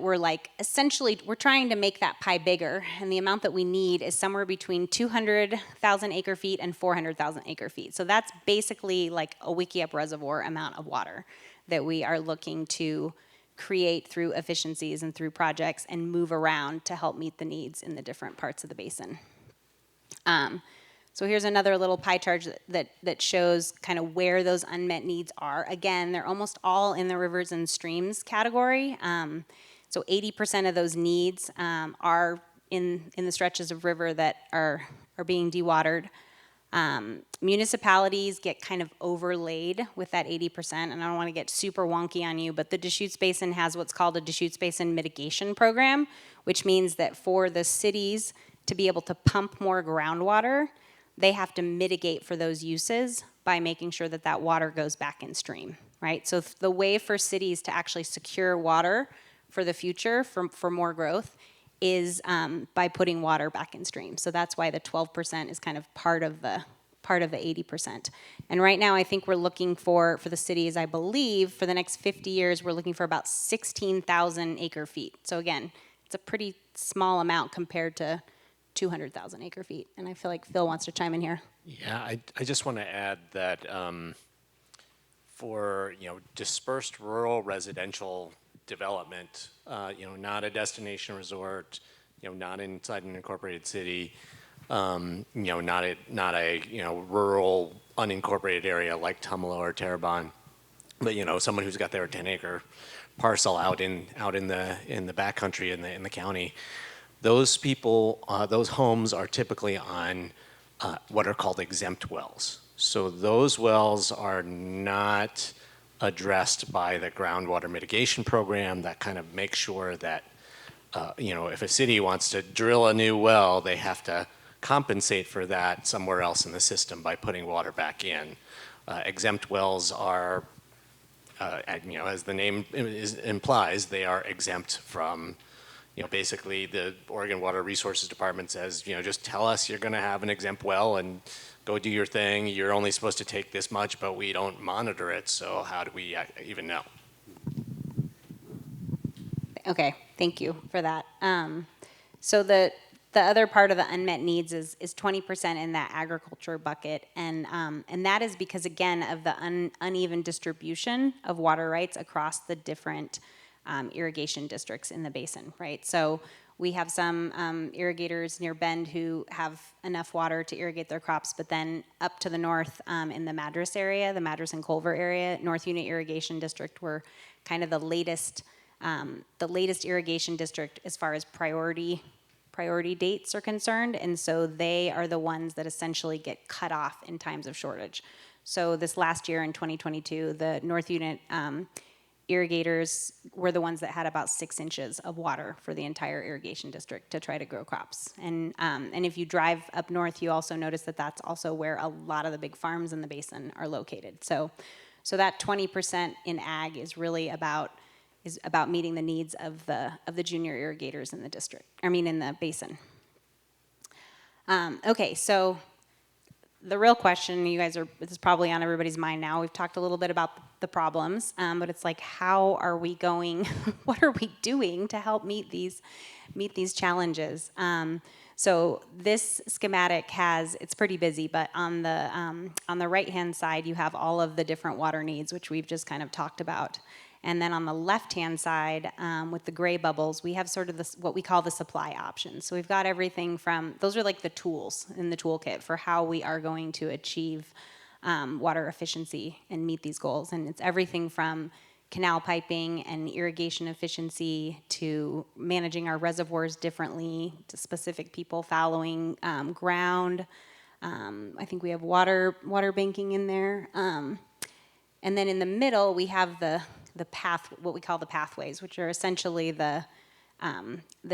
essentially we're trying to make that pie bigger, and the amount that we need is somewhere between 200,000 acre feet and 400,000 acre feet. So that's basically like a Wickiup Reservoir amount of water that we are looking to create through efficiencies and through projects and move around to help meet the needs in the different parts of the basin. So here's another little pie chart that shows kind of where those unmet needs are. Again, they're almost all in the rivers and streams category. So 80% of those needs are in the stretches of river that are being dewatered. Municipalities get kind of overlaid with that 80%, and I don't want to get super wonky on you, but the Deschutes Basin has what's called a Deschutes Basin Mitigation Program, which means that for the cities to be able to pump more groundwater, they have to mitigate for those uses by making sure that that water goes back in stream, right? So the way for cities to actually secure water for the future, for more growth, is by putting water back in stream. So that's why the 12% is kind of part of the 80%. And right now I think we're looking for the cities, I believe, for the next 50 years, we're looking for about 16,000 acre feet. So again, it's a pretty small amount compared to 200,000 acre feet. And I feel like Phil wants to chime in here. Yeah, I just want to add that for dispersed rural residential development, not a destination resort, not inside an incorporated city, not a rural unincorporated area like Tumalo or Terrebonne, but someone who's got their 10-acre parcel out in the backcountry in the county. Those people, those homes are typically on what are called exempt wells. So those wells are not addressed by the groundwater mitigation program that kind of makes sure that, if a city wants to drill a new well, they have to compensate for that somewhere else in the system by putting water back in. Exempt wells are, as the name implies, they are exempt from basically the Oregon Water Resources Department says, just tell us you're going to have an exempt well and go do your thing. You're only supposed to take this much, but we don't monitor it. So how do we even know? Okay, thank you for that. So the other part of the unmet needs is 20% in that agriculture bucket, and that is because, again, of the uneven distribution of water rights across the different irrigation districts in the basin, right? So we have some irrigators near Bend who have enough water to irrigate their crops, but then up to the north in the Madras area, the Madras and Culver area, North Unit Irrigation District, were kind of the latest irrigation district as far as priority dates are concerned, and so they are the ones that essentially get cut off in times of shortage. So this last year in 2022, the North Unit irrigators were the ones that had about 6 inches of water for the entire irrigation district to try to grow crops. And if you drive up north, you also notice that that's also where a lot of the big farms in the basin are located. So So that 20% in ag is really about meeting the needs of the junior irrigators in the district. I mean, in the basin. Okay, so the real question, this is probably on everybody's mind now. We've talked a little bit about the problems, but it's like, how are we going? What are we doing to help meet these challenges? So this schematic it's pretty busy, but on the right-hand side, you have all of the different water needs, which we've just kind of talked about. And then on the left-hand side, with the gray bubbles, we have sort of what we call the supply options. So we've got everything from, those are like the tools in the toolkit for how we are going to achieve water efficiency and meet these goals. And it's everything from canal piping and irrigation efficiency to managing our reservoirs differently, to specific people fallowing ground. I think we have water banking in there. And then in the middle, we have what we call the pathways, which are essentially the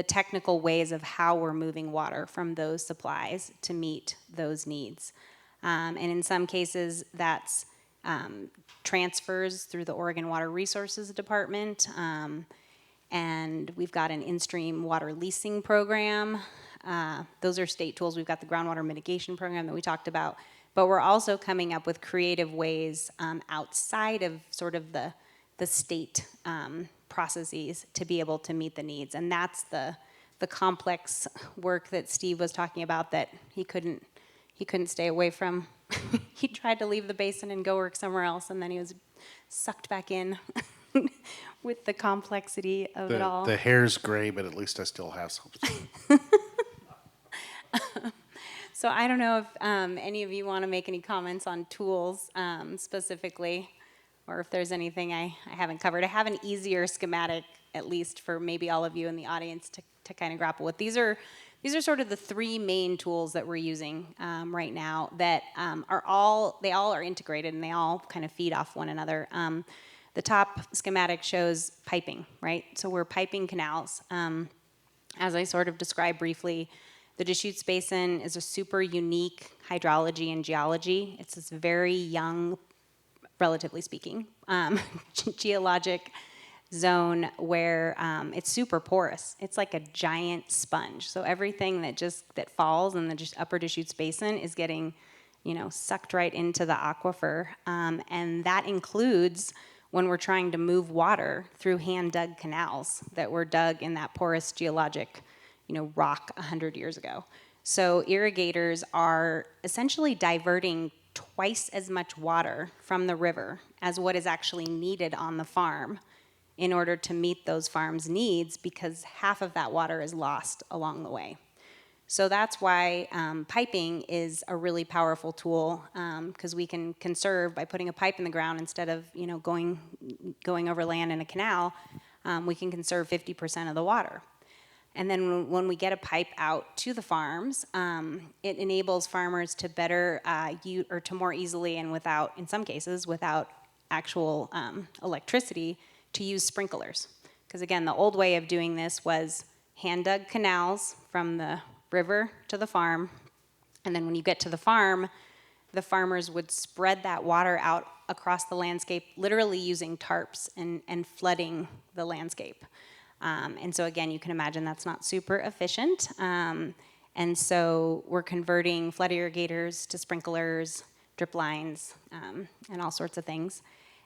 technical ways of how we're moving water from those supplies to meet those needs. And in some cases, that's transfers through the Oregon Water Resources Department. And we've got an in-stream water leasing program. Those are state tools. We've got the groundwater mitigation program that we talked about. But we're also coming up with creative ways outside of sort of the state processes to be able to meet the needs. And that's the complex work that Steve was talking about that he couldn't stay away from. He tried to leave the basin and go work somewhere else, and then he was sucked back in with the complexity of it all. The hair's gray, but at least I still have something. So I don't know if any of you want to make any comments on tools specifically, or if there's anything I haven't covered. I have an easier schematic, at least for maybe all of you in the audience to kind of grapple with. These are sort of the three main tools that we're using right now that are all integrated, and they all kind of feed off one another. The top schematic shows piping, right? So we're piping canals. As I sort of described briefly, the Deschutes Basin is a super unique hydrology and geology. It's this very young, relatively speaking, geologic zone where it's super porous. It's like a giant sponge. So everything that falls in the upper Deschutes Basin is getting, sucked right into the aquifer. And that includes when we're trying to move water through hand-dug canals that were dug in that porous geologic rock 100 years ago. So irrigators are essentially diverting twice as much water from the river as what is actually needed on the farm in order to meet those farms' needs, because half of that water is lost along the way. So that's why piping is a really powerful tool, because we can conserve by putting a pipe in the ground instead of going over land in a canal. We can conserve 50% of the water. And then when we get a pipe out to the farms, it enables farmers to better or to more easily and in some cases, without actual electricity, to use sprinklers. Because again, the old way of doing this was hand-dug canals from the river to the farm. And then when you get to the farm, the farmers would spread that water out across the landscape, literally using tarps and flooding the landscape. And so again, you can imagine that's not super efficient. And so we're converting flood irrigators to sprinklers, drip lines, and all sorts of things.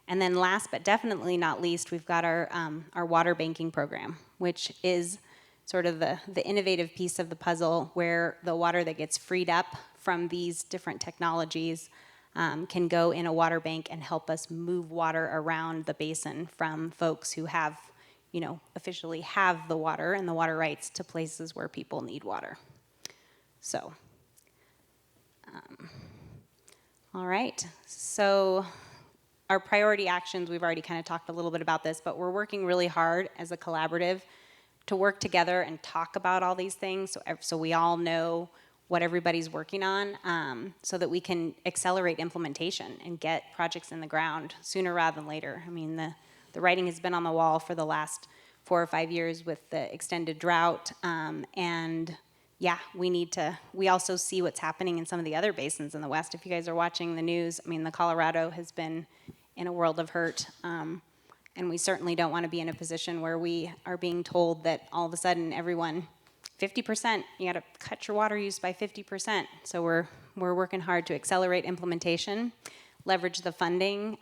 And then last but definitely not least, we've got our water banking program, which is sort of the innovative piece of the puzzle where the water that gets freed up from these different technologies can go in a water bank and help us move water around the basin from folks who have officially have the water and the water rights to places where people need water. So, all right. So our priority actions, we've already kind of talked a little bit about this, but we're working really hard as a collaborative to work together and talk about all these things so we all know what everybody's working on, so that we can accelerate implementation and get projects in the ground sooner rather than later. I mean, the writing has been on the wall for the last 4 or 5 years with the extended drought, and yeah, we also see what's happening in some of the other basins in the West. If you guys are watching the news, I mean, the Colorado has been in a world of hurt. And we certainly don't want to be in a position where we are being told that all of a sudden everyone, 50%, you got to cut your water use by 50%. So we're working hard to accelerate implementation, leverage the funding,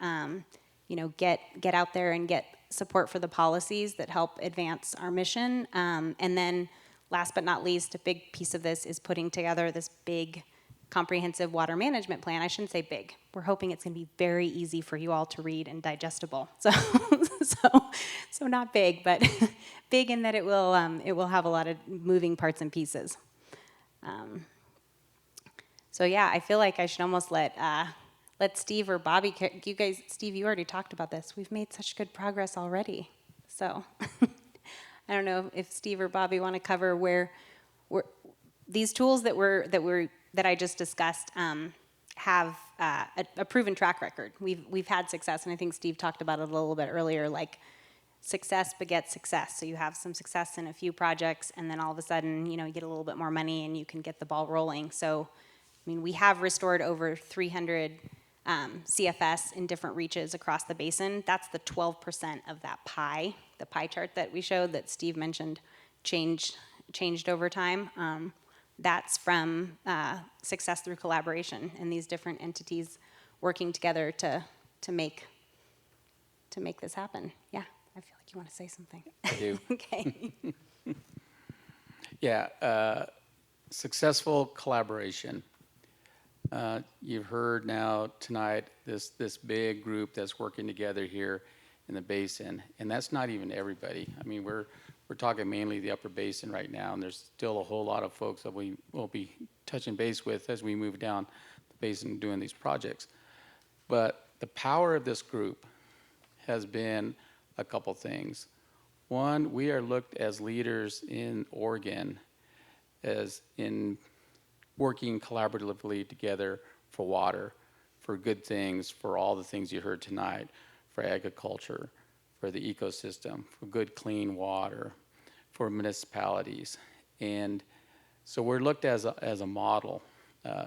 get out there and get support for the policies that help advance our mission. And then last but not least, a big piece of this is putting together this big comprehensive water management plan. I shouldn't say big. We're hoping it's going to be very easy for you all to read and digestible. So not big, but big in that it will have a lot of moving parts and pieces. So yeah, I feel like I should almost let Steve or Bobby. You guys, Steve, you already talked about this. We've made such good progress already. So I don't know if Steve or Bobby want to cover where these tools that I just discussed have a proven track record. We've had success, and I think Steve talked about it a little bit earlier. Like success begets success. So you have some success in a few projects, and then all of a sudden, you get a little bit more money, and you can get the ball rolling. So, I mean, we have restored over 300 CFS in different reaches across the basin. That's the 12% of that pie, the pie chart that we showed that Steve mentioned changed over time. That's from success through collaboration and these different entities working together to make this happen. Yeah, I feel like you want to say something. I do. Okay. Yeah, successful collaboration. You've heard now tonight this big group that's working together here in the basin, and that's not even everybody. I mean, we're talking mainly the upper basin right now, and there's still a whole lot of folks that we will be touching base with as we move down the basin doing these projects. But the power of this group has been a couple things. One, we are looked as leaders in Oregon as in working collaboratively together for water, for good things, for all the things you heard tonight, for agriculture, for the ecosystem, for good clean water, for municipalities. And so we're looked as a model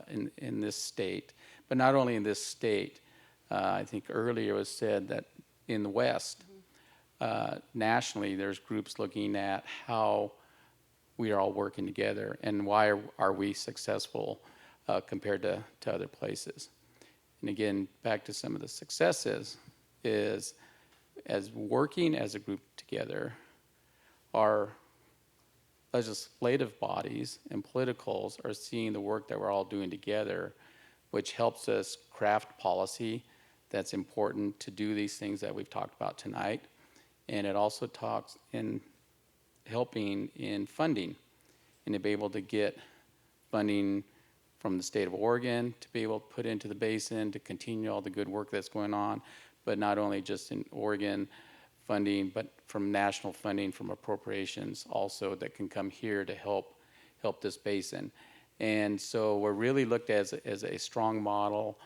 in this state, but not only in this state. I think earlier it was said that in the West, nationally, there's groups looking at how we are all working together and why are we successful compared to other places. And again, back to some of the successes is as working as a group together, our legislative bodies and politicals are seeing the work that we're all doing together, which helps us craft policy that's important to do these things that we've talked about tonight. And it also talks in helping in funding and to be able to get funding from the state of Oregon to be able to put into the basin to continue all the good work that's going on, but not only just in Oregon funding, but from national funding, from appropriations also that can come here to help this basin. And so we're really looked at as a strong model.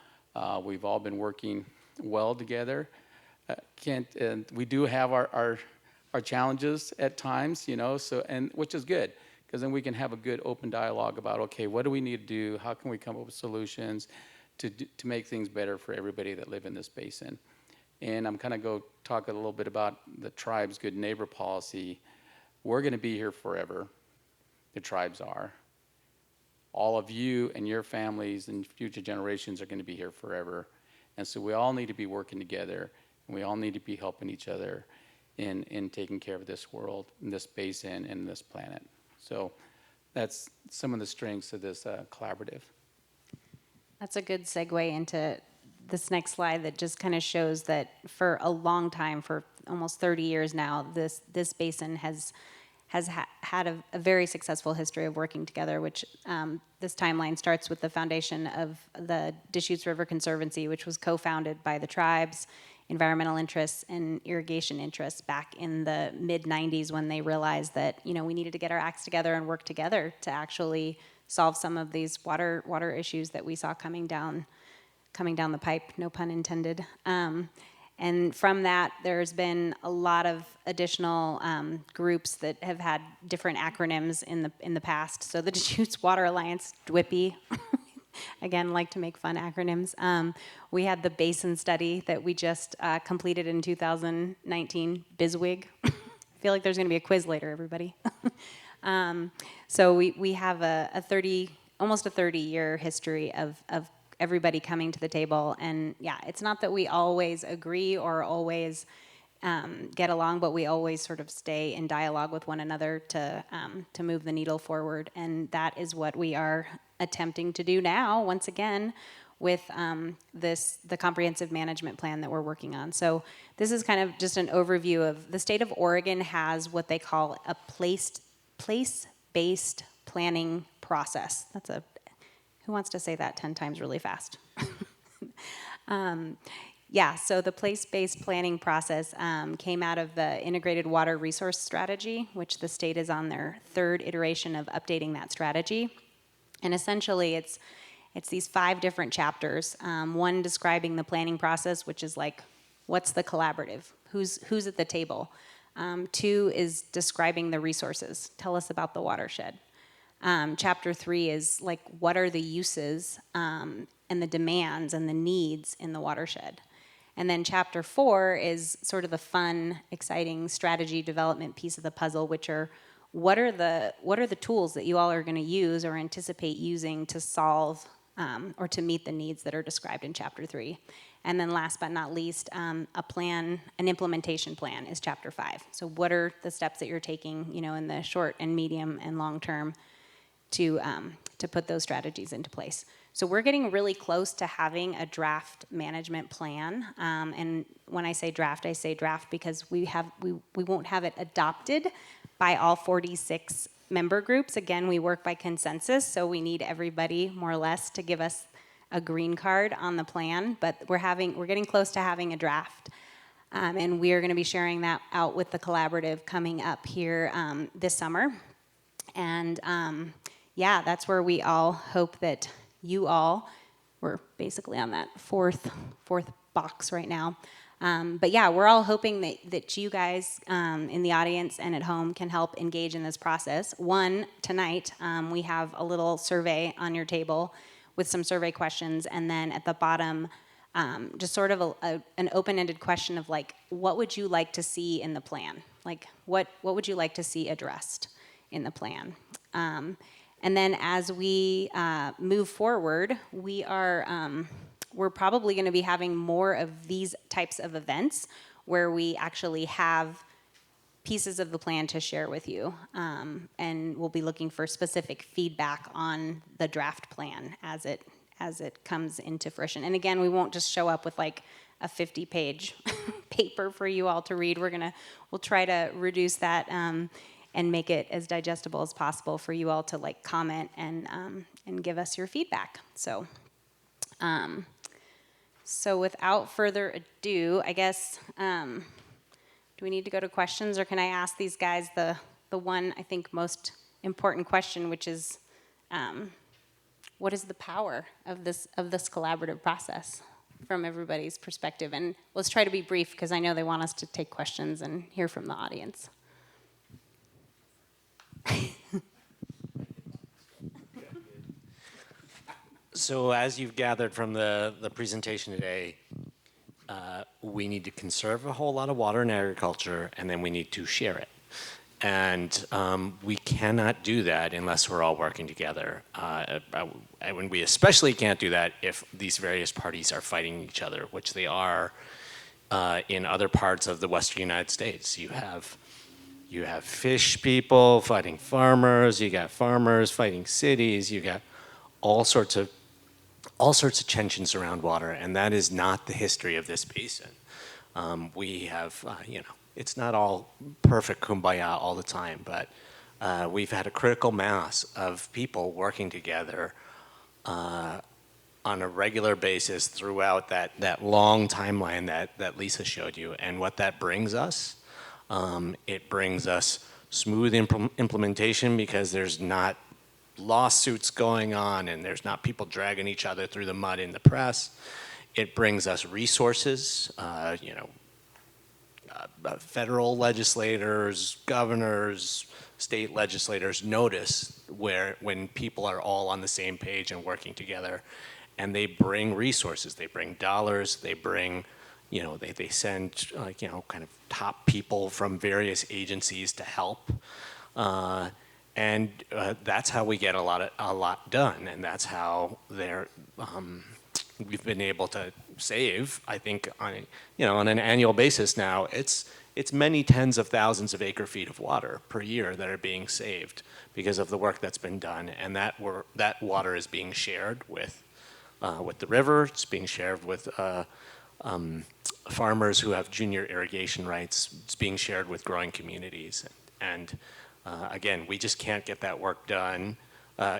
We've all been working well together. And we do have our challenges at times, and which is good, because then we can have a good open dialogue about, okay, what do we need to do? How can we come up with solutions to make things better for everybody that live in this basin? And I'm kind of go talk a little bit about the tribe's good neighbor policy. We're going to be here forever. The tribes are. All of you and your families and future generations are going to be here forever. And so we all need to be working together, and we all need to be helping each other in taking care of this world, in this basin, and this planet. So that's some of the strengths of this collaborative. That's a good segue into this next slide that just kind of shows that for a long time, for almost 30 years now, this basin has had a very successful history of working together, which this timeline starts with the foundation of the Deschutes River Conservancy, which was co-founded by the tribes, environmental interests, and irrigation interests back in the mid-90s when they realized that we needed to get our acts together and work together to actually solve some of these water issues that we saw coming down the pipe, no pun intended. And from that, there's been a lot of additional groups that have had different acronyms in the past. So the Deschutes Water Alliance, DWIPY, Again, like to make fun acronyms. We had the basin study that we just completed in 2019, BISWIG. I feel like there's going to be a quiz later, everybody. So we have almost a 30-year history of everybody coming to the table. And yeah, it's not that we always agree or always get along, but we always sort of stay in dialogue with one another to move the needle forward. And that is what we are attempting to do now, once again, with the comprehensive management plan that we're working on. So this is kind of just an overview of the state of Oregon has what they call a place-based planning process. Who wants to say that 10 times really fast? Yeah, so the place-based planning process came out of the Integrated Water Resource Strategy, which the state is on their third iteration of updating that strategy. And essentially, it's these 5 different chapters. One describing the planning process, which is like, what's the collaborative? Who's at the table? 2 is describing the resources. Tell us about the watershed. Chapter 3 is like, what are the uses and the demands and the needs in the watershed? And then chapter 4 is sort of the fun, exciting strategy development piece of the puzzle, which are what are the tools that you all are going to use or anticipate using to solve or to meet the needs that are described in chapter 3. And then last but not least, an implementation plan is chapter 5. So what are the steps that you're taking, in the short and medium and long term to put those strategies into place? So we're getting really close to having a draft management plan. And when I say draft because we won't have it adopted by all 46 member groups. Again, we work by consensus, so we need everybody more or less to give us a green card on the plan. But we're getting close to having a draft. And we are going to be sharing that out with the collaborative coming up here this summer. And yeah, that's where we all hope that you all, we're basically on that fourth box right now. But yeah, we're all hoping that you guys in the audience and at home can help engage in this process. One, tonight, we have a little survey on your table with some survey questions, and then at the bottom, just sort of an open-ended question of like, what would you like to see in the plan? Like, what would you like to see addressed in the plan? And then as we move forward, we're probably going to be having more of these types of events where we actually have pieces of the plan to share with you. And we'll be looking for specific feedback on the draft plan as it comes into fruition. And again, we won't just show up with like a 50-page paper for you all to read. We'll try to reduce that and make it as digestible as possible for you all to like comment and give us your feedback. So without further ado, I guess, do we need to go to questions, or can I ask these guys the one I think most important question, which is, what is the power of this collaborative process from everybody's perspective? And let's try to be brief because I know they want us to take questions and hear from the audience. So as you've gathered from the presentation today, we need to conserve a whole lot of water in agriculture, and then we need to share it. And we cannot do that unless we're all working together. And we especially can't do that if these various parties are fighting each other, which they are in other parts of the western United States. You have fish people fighting farmers, you got farmers fighting cities, you got all sorts of tensions around water, and that is not the history of this basin. We have, it's not all perfect kumbaya all the time, but we've had a critical mass of people working together on a regular basis throughout that long timeline that Lisa showed you. And what that brings us, it brings us smooth implementation because there's not lawsuits going on and there's not people dragging each other through the mud in the press. It brings us resources, federal legislators, governors, state legislators notice when people are all on the same page and working together, and they bring resources, they bring dollars, they bring, they send kind of top people from various agencies to help. And that's how we get a lot done, and that's how we've been able to save. I think on an annual basis now, it's many tens of thousands of acre feet of water per year that are being saved because of the work that's been done, and that water is being shared with the river. It's being shared with farmers who have junior irrigation rights. It's being shared with growing communities, and again, we just can't get that work done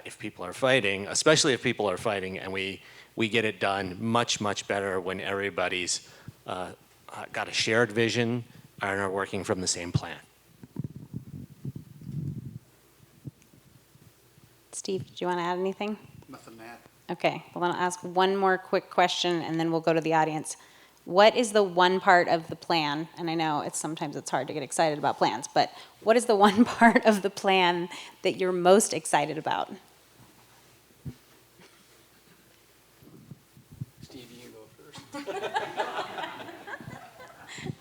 if people are fighting, especially if people are fighting, and we get it done much, much better when everybody's got a shared vision and are working from the same plan. Steve, did you want to add anything? Nothing to add. Okay, well, I'll ask one more quick question, and then we'll go to the audience. What is the one part of the plan, and I know sometimes it's hard to get excited about plans, but what is the one part of the plan that you're most excited about? Steve, you can go first.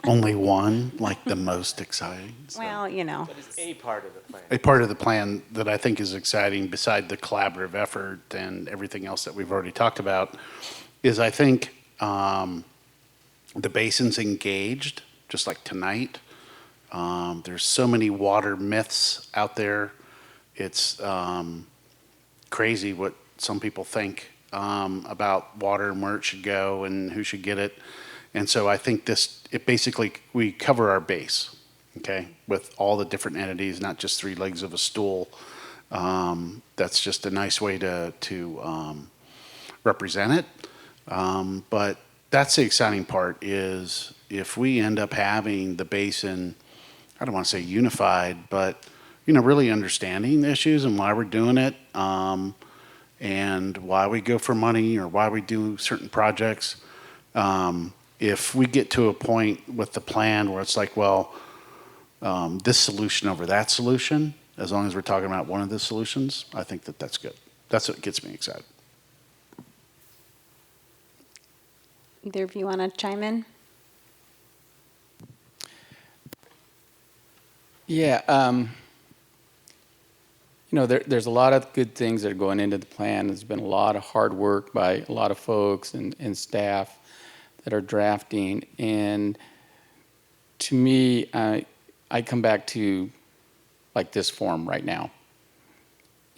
Only one, like the most exciting. So. Well, But it's a part of the plan. A part of the plan that I think is exciting, beside the collaborative effort and everything else that we've already talked about, is I think the basin's engaged, just like tonight. There's so many water myths out there. It's crazy what some people think about water and where it should go and who should get it. And so I think we cover our base, okay, with all the different entities, not just three legs of a stool. That's just a nice way to represent it. But that's the exciting part, is if we end up having the basin, I don't want to say unified, but really understanding the issues and why we're doing it, and why we go for money or why we do certain projects. If we get to a point with the plan where it's like, well, this solution over that solution, as long as we're talking about one of the solutions, I think that's good. That's what gets me excited. Either of you want to chime in? Yeah, there's a lot of good things that are going into the plan. There's been a lot of hard work by a lot of folks and staff that are drafting. And to me, I come back to like this forum right now.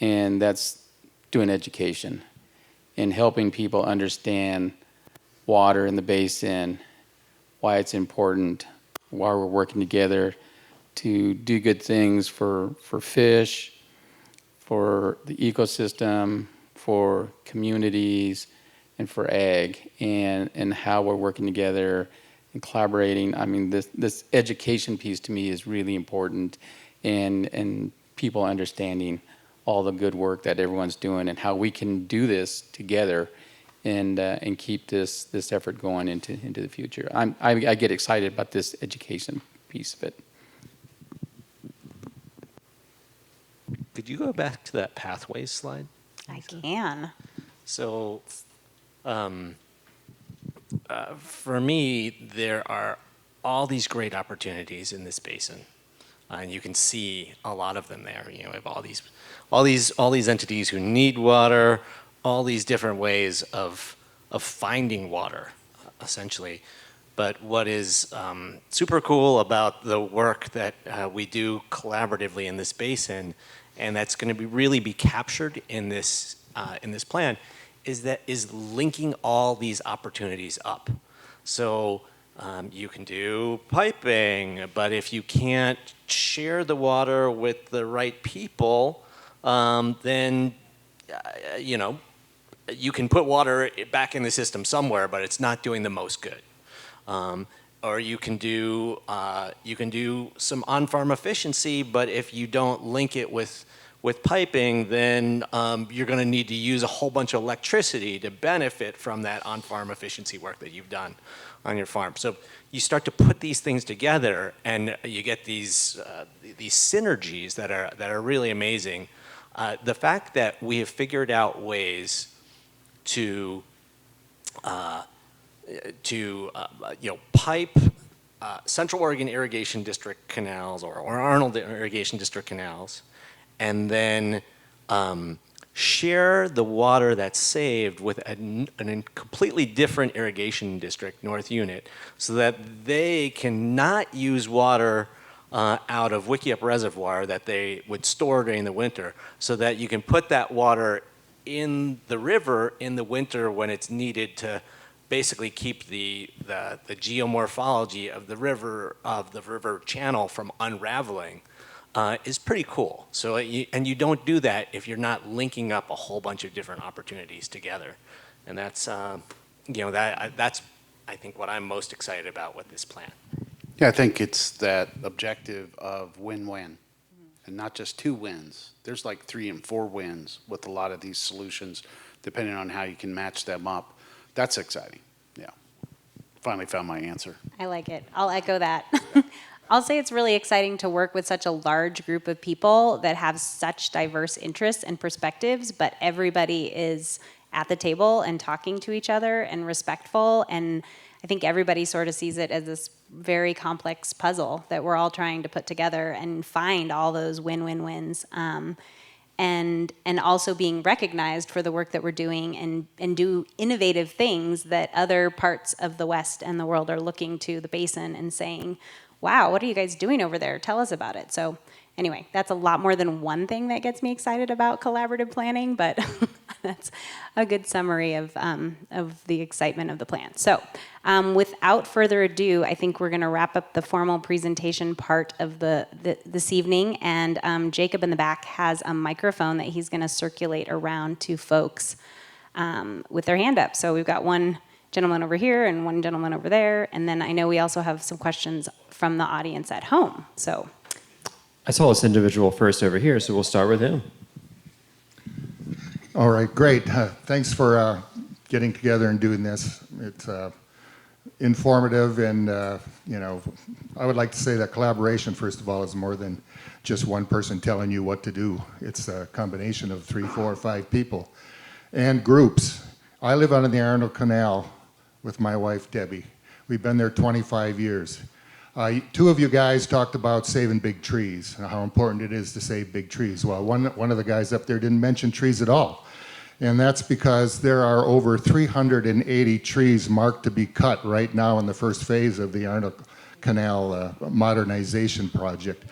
And that's doing education and helping people understand water in the basin, why it's important, why we're working together to do good things for fish, for the ecosystem, for communities, and for ag, and how we're working together and collaborating. I mean, this education piece to me is really important, and people understanding all the good work that everyone's doing and how we can do this together and keep this effort going into the future. I get excited about this education piece of it. Could you go back to that pathways slide? I can. So, for me, there are all these great opportunities in this basin, and you can see a lot of them there. We have all these entities who need water, all these different ways of finding water, essentially. But what is super cool about the work that we do collaboratively in this basin, and that's going to really be captured in this plan, is linking all these opportunities up. So you can do piping, but if you can't share the water with the right people, then you can put water back in the system somewhere, but it's not doing the most good. Or you can do some on-farm efficiency, but if you don't link it with with piping, then you're going to need to use a whole bunch of electricity to benefit from that on-farm efficiency work that you've done on your farm. So you start to put these things together, and you get these synergies that are really amazing. The fact that we have figured out ways to pipe Central Oregon Irrigation District canals or Arnold Irrigation District canals, and then share the water that's saved with a completely different irrigation district, North Unit, so that they cannot use water out of Wickiup Reservoir that they would store during the winter, so that you can put that water in the river in the winter when it's needed to basically keep the geomorphology of the river channel from unraveling. Is pretty cool. So, and you don't do that if you're not linking up a whole bunch of different opportunities together, and that's that's I think what I'm most excited about with this plan. Yeah, I think it's that objective of win-win, and not just 2 wins. There's like 3 and 4 wins with a lot of these solutions, depending on how you can match them up. That's exciting. Yeah, finally found my answer. I like it. I'll echo that. I'll say it's really exciting to work with such a large group of people that have such diverse interests and perspectives, but everybody is at the table and talking to each other and respectful. And I think everybody sort of sees it as this very complex puzzle that we're all trying to put together and find all those win-win-wins. And also being recognized for the work that we're doing and do innovative things that other parts of the West and the world are looking to the basin and saying, wow, what are you guys doing over there? Tell us about it. So anyway, that's a lot more than one thing that gets me excited about collaborative planning, but that's a good summary of the excitement of the plan. So without further ado, I think we're going to wrap up the formal presentation part of this evening, and Jacob in the back has a microphone that he's going to circulate around to folks with their hand up. So we've got one gentleman over here and one gentleman over there, and then I know we also have some questions from the audience at home. So I saw this individual first over here, so we'll start with him. All right, great. Thanks for getting together and doing this. It's informative, and I would like to say that collaboration, first of all, is more than just one person telling you what to do. It's a combination of 3, 4, 5 people and groups. I live on the Arnold Canal with my wife, Debbie. We've been there 25 years. 2 of you guys talked about saving big trees, and how important it is to save big trees. Well, one of the guys up there didn't mention trees at all. And that's because there are over 380 trees marked to be cut right now in the first phase of the Arnold Canal modernization project.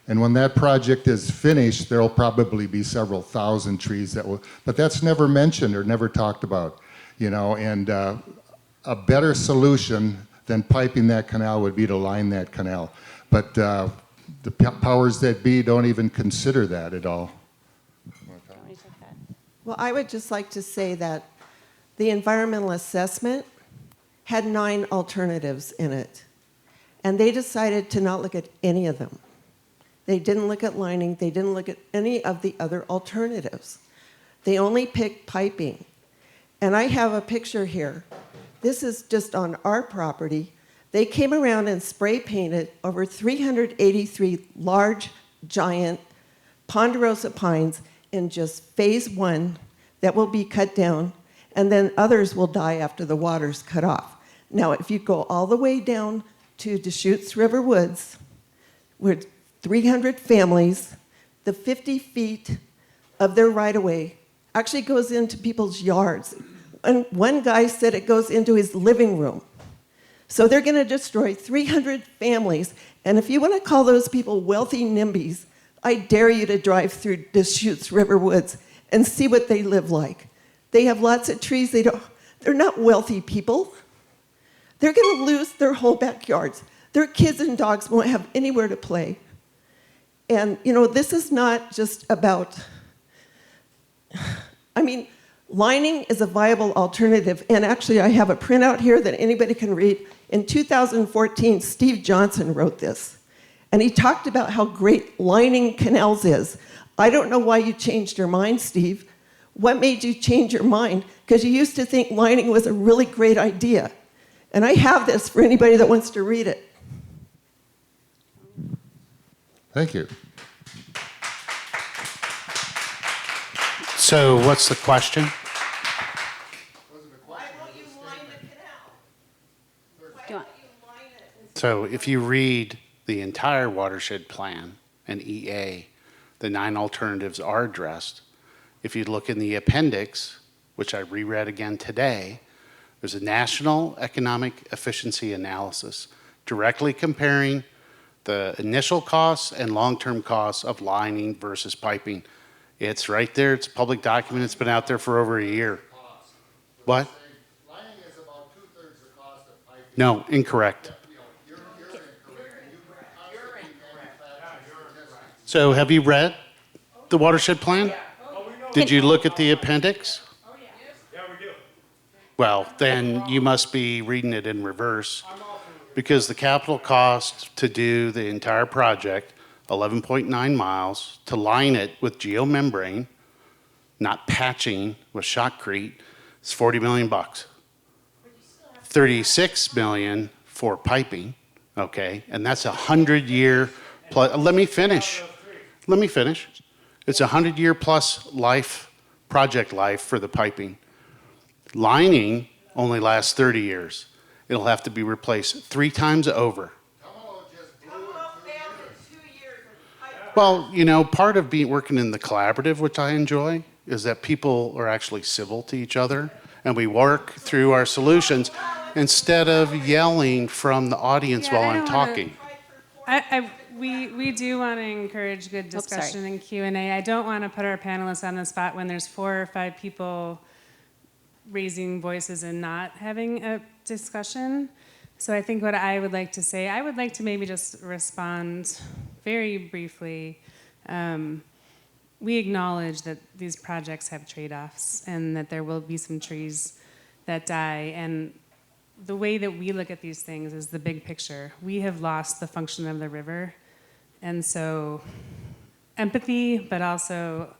And when that project is finished, there'll probably be several thousand trees that will, but that's never mentioned or never talked about, and a better solution than piping that canal would be to line that canal. But the powers that be don't even consider that at all. Well, I would just like to say that the environmental assessment had 9 alternatives in it, and they decided to not look at any of them. They didn't look at lining. They didn't look at any of the other alternatives. They only picked piping. And I have a picture here. This is just on our property. They came around and spray painted over 383 large, giant ponderosa pines in just phase 1 that will be cut down, and then others will die after the water's cut off. Now, if you go all the way down to Deschutes River Woods, where 300 families, the 50 feet of their right-of-way actually goes into people's yards. And one guy said it goes into his living room. So they're going to destroy 300 families. And if you want to call those people wealthy NIMBYs, I dare you to drive through Deschutes River Woods and see what they live like. They have lots of trees. They're not wealthy people. They're going to lose their whole backyards. Their kids and dogs won't have anywhere to play. And, this is not just about, lining is a viable alternative. And actually, I have a printout here that anybody can read. In 2014, Steve Johnson wrote this. And he talked about how great lining canals is. I don't know why you changed your mind, Steve. What made you change your mind? Because you used to think lining was a really great idea. And I have this for anybody that wants to read it. Thank you. So what's the question? Why won't you line the canal? Why Do you want- you line it? So if you read the entire watershed plan and EA, the 9 alternatives are addressed. If you look in the appendix, which I reread again today, there's a national economic efficiency analysis directly comparing the initial costs and long-term costs of lining versus piping. It's right there. It's a public document. It's been out there for over a year. What? Lining is about 2/3 the cost of piping. No, incorrect. You're incorrect. So have you read the watershed plan? Did you look at the appendix? Well, then you must be reading it in reverse, because the capital cost to do the entire project, 11.9 miles, to line it with geomembrane, not patching with shotcrete, is 40 million bucks. 36 million for piping, okay? And that's 100-year plus. Let me finish. It's 100-year plus life, project life for the piping. Lining only lasts 30 years. It'll have to be replaced 3 times over. Well, you know, part of working in the collaborative, which I enjoy, is that people are actually civil to each other, and we work through our solutions instead of yelling from the audience Yeah, while I I'm don't wanna- talking. We do want to encourage good Oops, sorry. discussion and Q&A. I don't want to put our panelists on the spot when there's 4 or 5 people raising voices and not having a discussion. So I think what I would like to say, I would like to maybe just respond very briefly. We acknowledge that these projects have trade-offs and that there will be some trees that die. And the way that we look at these things is the big picture. We have lost the function of the river. And so empathy, but also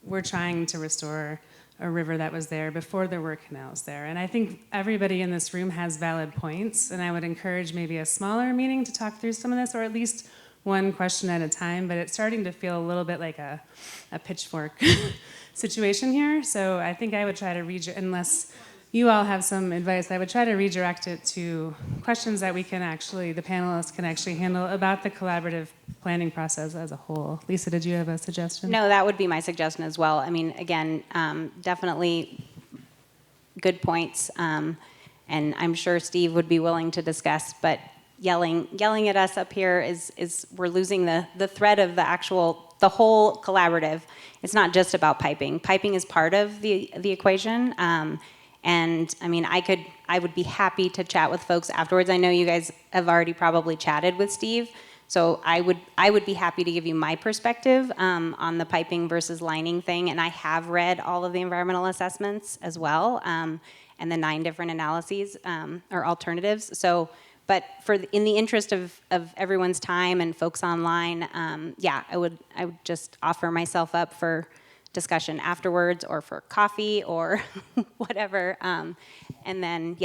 we're trying to restore a river that was there before there were canals there. And I think everybody in this room has valid points, and I would encourage maybe a smaller meeting to talk through some of this, or at least one question at a time, but it's starting to feel a little bit like a pitchfork situation here. So I think I would try to unless you all have some advice, I would try to redirect it to questions that we can actually, the panelists can actually handle about the collaborative planning process as a whole. Lisa, did you have a suggestion? No, that would be my suggestion as well. I mean, again, definitely good points, and I'm sure Steve would be willing to discuss. But yelling at us up here is we're losing the thread of the whole collaborative. It's not just about piping. Piping is part of the equation. And I mean, I would be happy to chat with folks afterwards. I know you guys have already probably chatted with Steve, so I would be happy to give you my perspective on the piping versus lining thing. And I have read all of the environmental assessments as well, and the 9 different analyses or alternatives. So, but in the interest of everyone's time and folks online, yeah, I would just offer myself up for discussion afterwards, or for coffee, or whatever, and then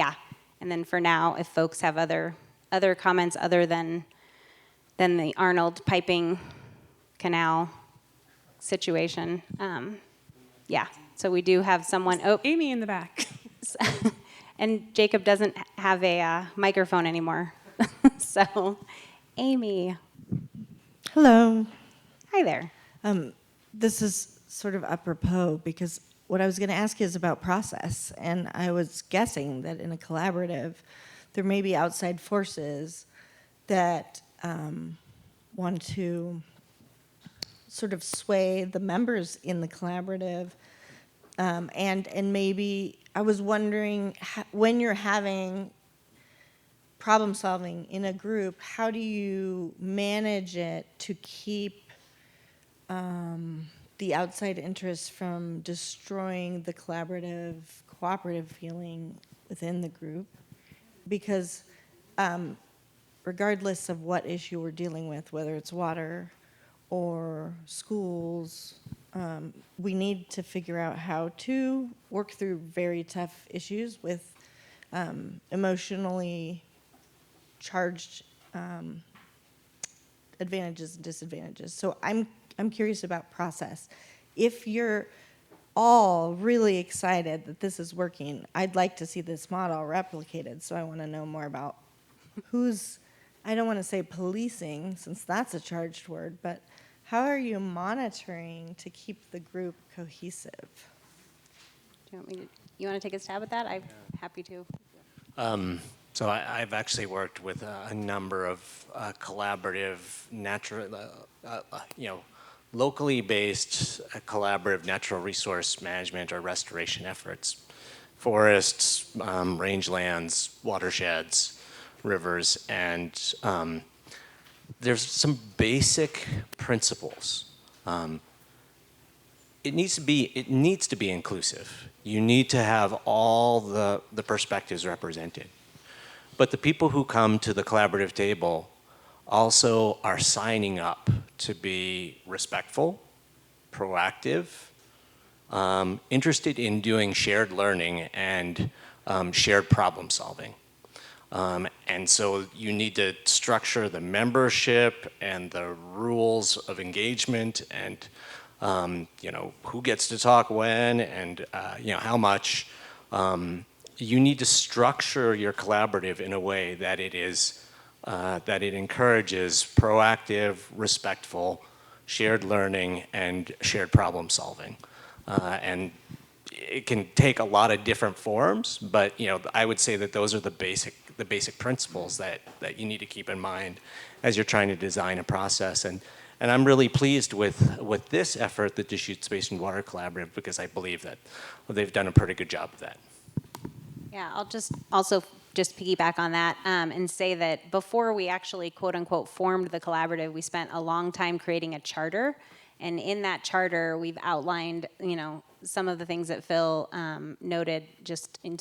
for now, if folks have other comments other than the Arnold piping canal situation, yeah. So we do have someone. Oh, Amy in the back. and Jacob doesn't have a microphone anymore, so Amy, Hello. hi there. This is sort of apropos because what I was going to ask you is about process. And I was guessing that in a collaborative, there may be outside forces that want to sort of sway the members in the collaborative. And maybe I was wondering, when you're having problem solving in a group, how do you manage it to keep the outside interests from destroying the cooperative feeling within the group? Because regardless of what issue we're dealing with, whether it's water or schools, we need to figure out how to work through very tough issues with emotionally charged advantages and disadvantages. So I'm curious about process. If you're all really excited that this is working, I'd like to see this model replicated. So I want to know more about who's, I don't want to say policing, since that's a charged word, but how are you monitoring to keep the group cohesive? Do you want to take a stab at that? I'm happy to. So I've actually worked with a number of collaborative, locally based collaborative natural resource management or restoration efforts. Forests, rangelands, watersheds, rivers, and there's some basic principles. It needs to be inclusive. You need to have all the perspectives represented. But the people who come to the collaborative table also are signing up to be respectful, proactive, interested in doing shared learning and shared problem solving. And so you need to structure the membership and the rules of engagement and who gets to talk when and how much. You need to structure your collaborative in a way that it encourages proactive, respectful, shared learning and shared problem solving. And it can take a lot of different forms, but I would say that those are the basic principles that you need to keep in mind as you're trying to design a process. And I'm really pleased with this effort, the Deschutes Basin Water Collaborative, because I believe that they've done a pretty good job of that. Yeah, I'll also piggyback on that and say that before we actually quote unquote formed the collaborative, we spent a long time creating a charter. And in that charter, we've outlined, some of the things that Phil noted just in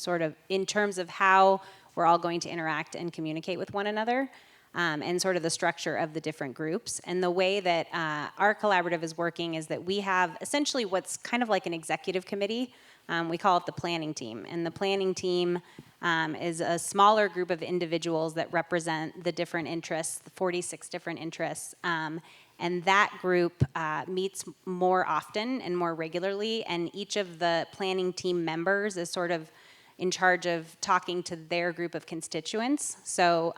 terms of how we're all going to interact and communicate with one another. And sort of the structure of the different groups. And the way that our collaborative is working is that we have essentially what's kind of like an executive committee. We call it the planning team. And the planning team is a smaller group of individuals that represent the different interests, the 46 different interests. And that group meets more often and more regularly. And each of the planning team members is sort of in charge of talking to their group of constituents. So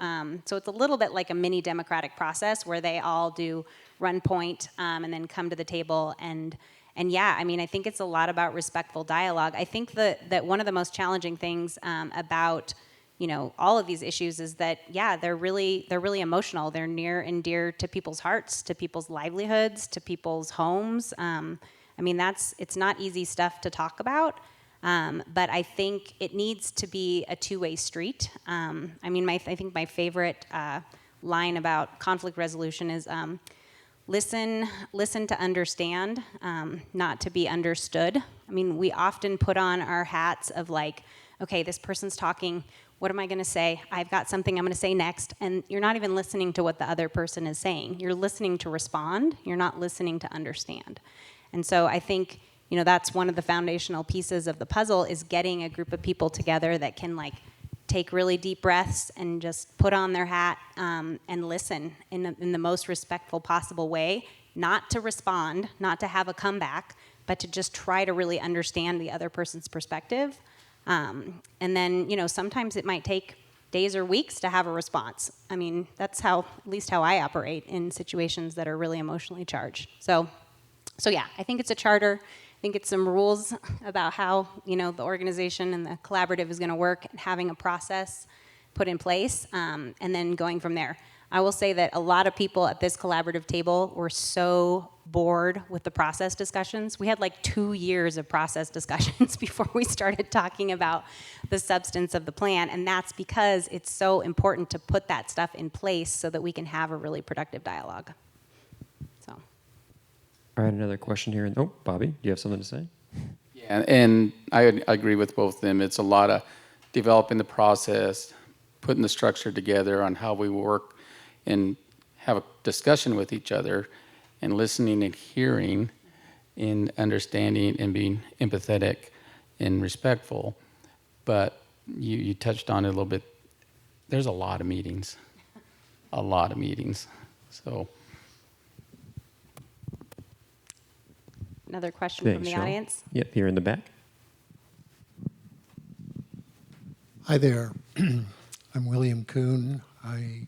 it's a little bit like a mini democratic process where they all do run point and then come to the table. And yeah, I think it's a lot about respectful dialogue. I think that one of the most challenging things about all of these issues is that, yeah, they're really emotional. They're near and dear to people's hearts, to people's livelihoods, to people's homes. It's not easy stuff to talk about. But I think it needs to be a two-way street. I think my favorite line about conflict resolution is listen to understand, not to be understood. We often put on our hats of like, okay, this person's talking, what am I going to say? I've got something I'm going to say next. And you're not even listening to what the other person is saying. You're listening to respond. You're not listening to understand. And so I think that's one of the foundational pieces of the puzzle is getting a group of people together that can take really deep breaths and just put on their hat and listen in the most respectful possible way, not to respond, not to have a comeback, but to just try to really understand the other person's perspective. And then, sometimes it might take days or weeks to have a response. That's at least how I operate in situations that are really emotionally charged. So yeah, I think it's a charter. I think it's some rules about how, the organization and the collaborative is going to work and having a process put in place and then going from there. I will say that a lot of people at this collaborative table were so bored with the process discussions. We had 2 years of process discussions before we started talking about the substance of the plan, and that's because it's so important to put that stuff in place so that we can have a really productive dialogue. All right, another question here. Oh, Bobby, do you have something to say? Yeah, and I agree with both of them. It's a lot of developing the process, putting the structure together on how we work and have a discussion with each other. and listening and hearing and understanding and being empathetic and respectful. But you touched on it a little bit. There's a lot of meetings, a lot of meetings. So Another question Thanks, from the Sean. audience? Yep, here in the back. Hi there. I'm William Kuhn. I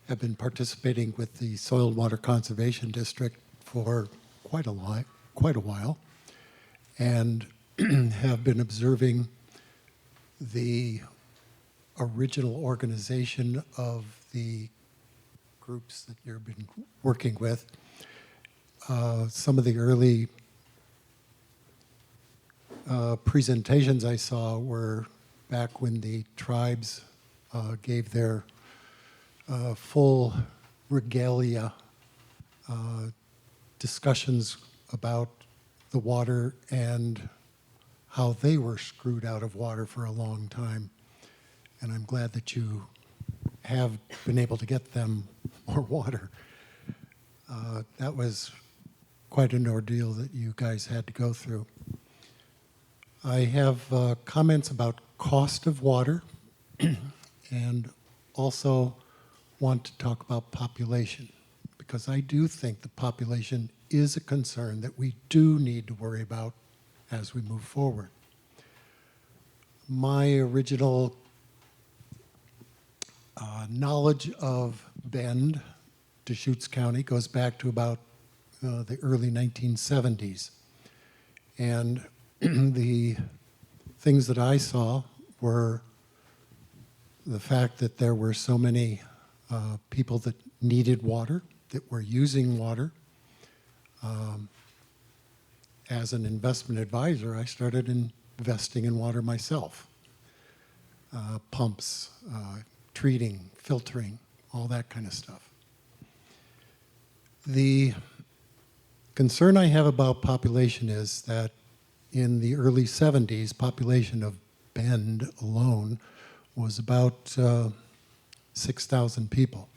have been participating with the Soil and Water Conservation District for quite a while, and have been observing the original organization of the groups that you've been working with. Some of the early presentations I saw were back when the tribes gave their full regalia discussions about the water and how they were screwed out of water for a long time. And I'm glad that you have been able to get them more water. That was quite an ordeal that you guys had to go through. I have comments about cost of water and also want to talk about population, because I do think the population is a concern that we do need to worry about as we move forward. My original knowledge of Bend, Deschutes County, goes back to about the early 1970s. And the things that I saw were the fact that there were so many people that needed water, that were using water. As an investment advisor, I started investing in water myself. Pumps, treating, filtering, all that kind of stuff. The concern I have about population is that in the early 70s, population of Bend alone was about 6,000 people.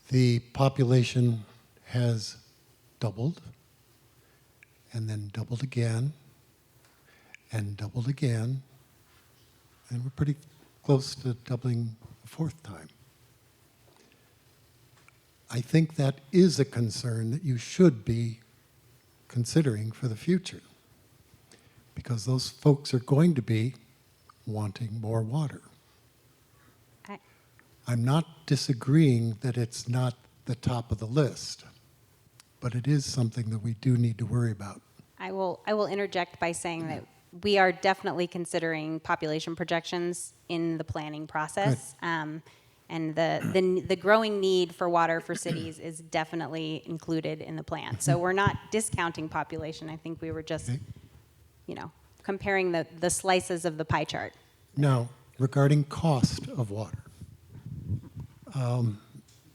The population has doubled, and then doubled again, and doubled again, and we're pretty close to doubling a fourth time. I think that is a concern that you should be considering for the future, because those folks are going to be wanting more water. I'm not disagreeing that it's not the top of the list, but it is something that we do need to worry about. I will interject by saying that we are definitely considering population projections in the planning process. And the growing need for water for cities is definitely included in the plan. So we're not discounting population. I think we were just, comparing the slices of the pie chart. Now, regarding cost of water,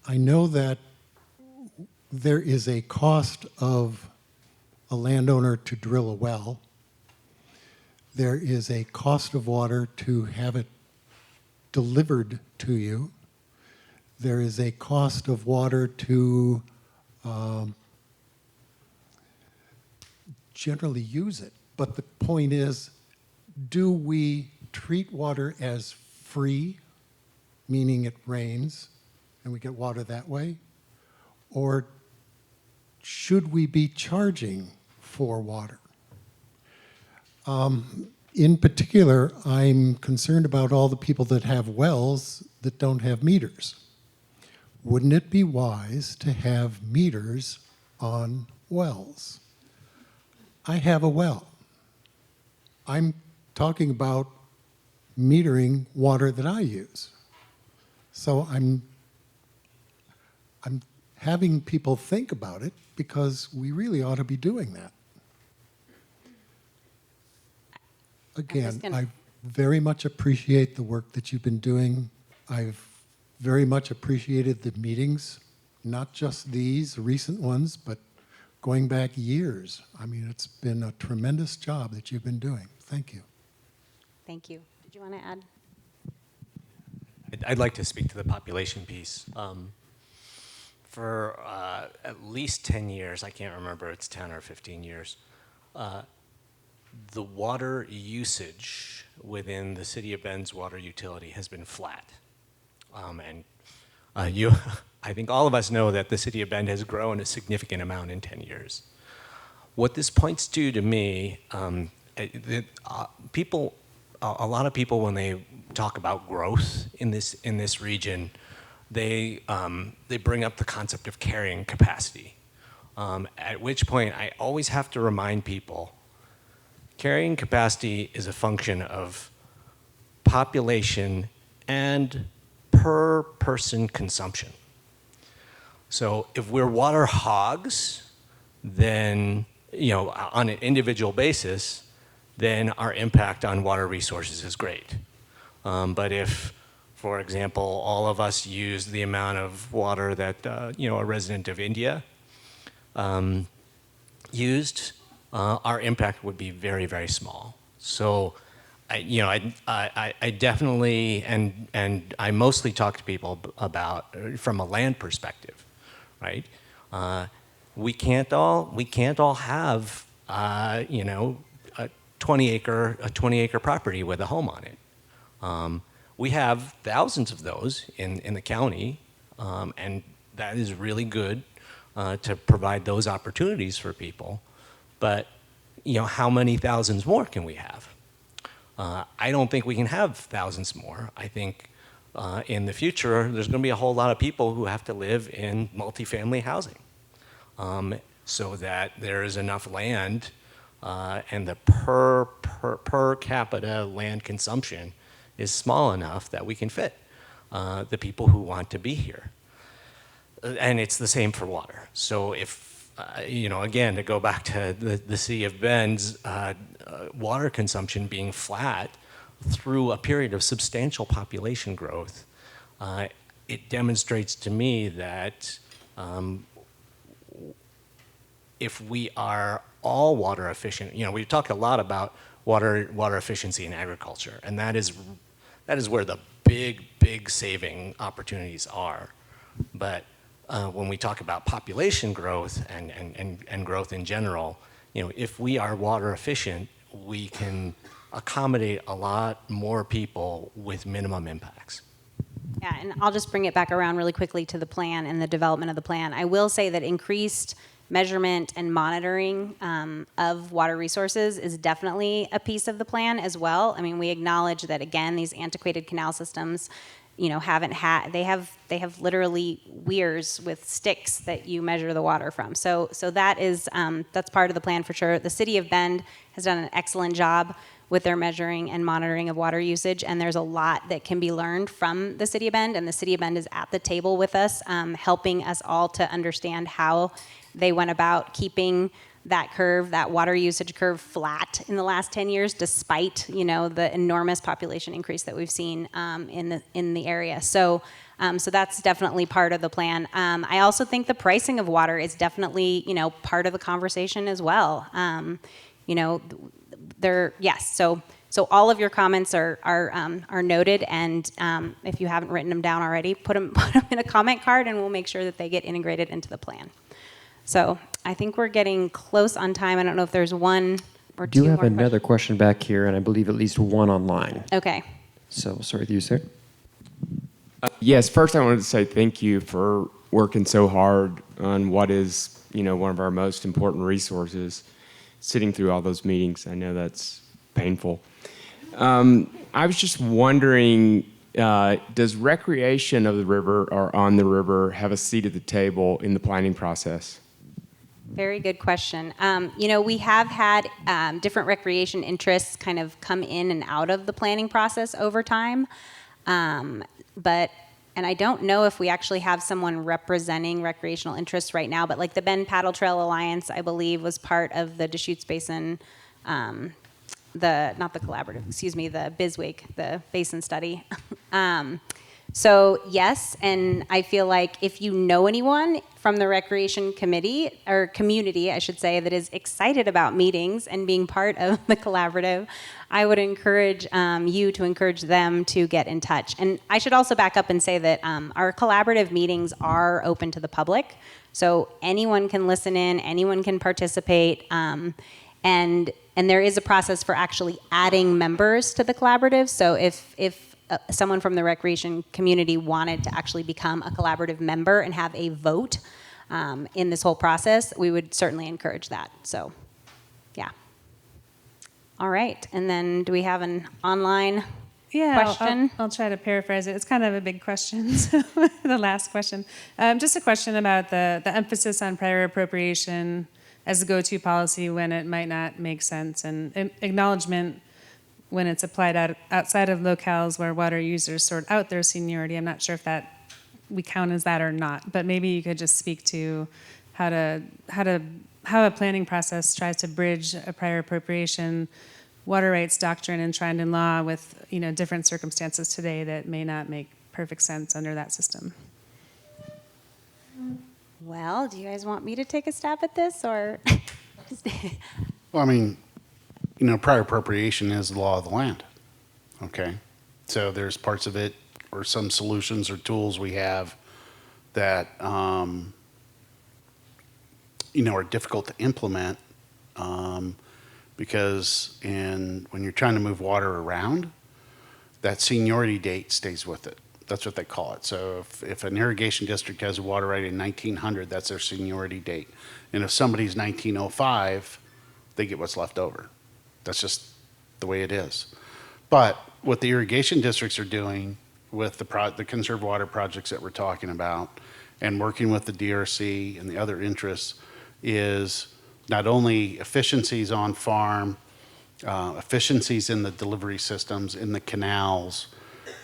I know that there is a cost of a landowner to drill a well. There is a cost of water to have it delivered to you. There is a cost of water to generally use it. But the point is, do we treat water as free, meaning it rains and we get water that way? Or should we be charging for water? In particular, I'm concerned about all the people that have wells that don't have meters. Wouldn't it be wise to have meters on wells? I have a well. I'm talking about metering water that I use. So I'm having people think about it, because we really ought to be doing that. Again, I very much appreciate the work that you've been doing. I've very much appreciated the meetings, not just these recent ones, but going back years. I mean, it's been a tremendous job that you've been doing. Thank you. Thank you. Did you want to add? I'd like to speak to the population piece. for at least 10 years, I can't remember, it's 10 or 15 years, the water usage within the City of Bend's water utility has been flat. I think all of us know that the City of Bend has grown a significant amount in 10 years. What this points to me, a lot of people, when they talk about growth in this region, they bring up the concept of carrying capacity. At which point, I always have to remind people, carrying capacity is a function of population and per person consumption. So if we're water hogs, then, on an individual basis, then our impact on water resources is great. But if, for example, all of us use the amount of water that, a resident of India used, our impact would be very, very small. So, I definitely, and I mostly talk to people about, from a land perspective, right? We can't all have, a 20 acre property with a home on it. We have thousands of those in the county, and that is really good to provide those opportunities for people. But, how many thousands more can we have? I don't think we can have thousands more. I think in the future, there's going to be a whole lot of people who have to live in multifamily housing, so that there is enough land and the per capita land consumption is small enough that we can fit the people who want to be here. And it's the same for water. So if, again, to go back to the City of Bend's water consumption being flat through a period of substantial population growth, it demonstrates to me that if we are all water efficient, we've talked a lot about water efficiency in agriculture, and that is where the big saving opportunities are. But when we talk about population growth and growth in general, if we are water efficient, we can accommodate a lot more people with minimum impacts. Yeah, and I'll just bring it back around really quickly to the plan and the development of the plan. I will say that increased measurement and monitoring of water resources is definitely a piece of the plan as well. I mean, we acknowledge that, again, these antiquated canal systems, they have literally weirs with sticks that you measure the water from. So that is that's part of the plan for sure. The City of Bend has done an excellent job with their measuring and monitoring of water usage, and there's a lot that can be learned from the City of Bend, and the City of Bend is at the table with us, helping us all to understand how they went about keeping that water usage curve flat in the last 10 years, despite, the enormous population increase that we've seen in the area. So that's definitely part of the plan. I also think the pricing of water is definitely, part of the conversation as well. So all of your comments are noted, and if you haven't written them down already, put them in a comment card, and we'll make sure that they get integrated into the plan. So I think we're getting close on time. I don't know if there's one or two more. Do have another question back here, and I believe at least one online. Okay. So we'll start with you, sir. Yes, first I wanted to say thank you for working so hard on what is, one of our most important resources, sitting through all those meetings. I know that's painful. I was just wondering, does recreation of the river or on the river have a seat at the table in the planning process? Very good question. We have had different recreation interests kind of come in and out of the planning process over time. And I don't know if we actually have someone representing recreational interests right now, but like the Bend Paddle Trail Alliance, I believe, was part of the Deschutes Basin, the BISWIG, the basin study. So yes, and I feel like if you know anyone from the recreation committee or community, I should say, that is excited about meetings and being part of the collaborative, I would encourage you to encourage them to get in touch. And I should also back up and say that our collaborative meetings are open to the public, so anyone can listen in, anyone can participate, and there is a process for actually adding members to the collaborative. So if someone from the recreation community wanted to actually become a collaborative member and have a vote in this whole process, we would certainly encourage that. So, yeah. All right, and then do we have an online question? I'll try to paraphrase it. It's kind of a big question, so the last question. Just a question about the emphasis on prior appropriation as a go-to policy when it might not make sense, and acknowledgement when it's applied outside of locales where water users sort out their seniority. I'm not sure if that we count as that or not, but maybe you could just speak to how a planning process tries to bridge a prior appropriation water rights doctrine enshrined in law with different circumstances today that may not make perfect sense under that system. Well, do you guys want me to take a stab at this, or? Well, I mean, prior appropriation is the law of the land, okay? So there's parts of it or some solutions or tools we have that, are difficult to implement because when you're trying to move water around, that seniority date stays with it. That's what they call it. So if an irrigation district has a water right in 1900, that's their seniority date. And if somebody's 1905, they get what's left over. That's just the way it is. But what the irrigation districts are doing with the conserved water projects that we're talking about and working with the DRC and the other interests is not only efficiencies on farm, efficiencies in the delivery systems, in the canals,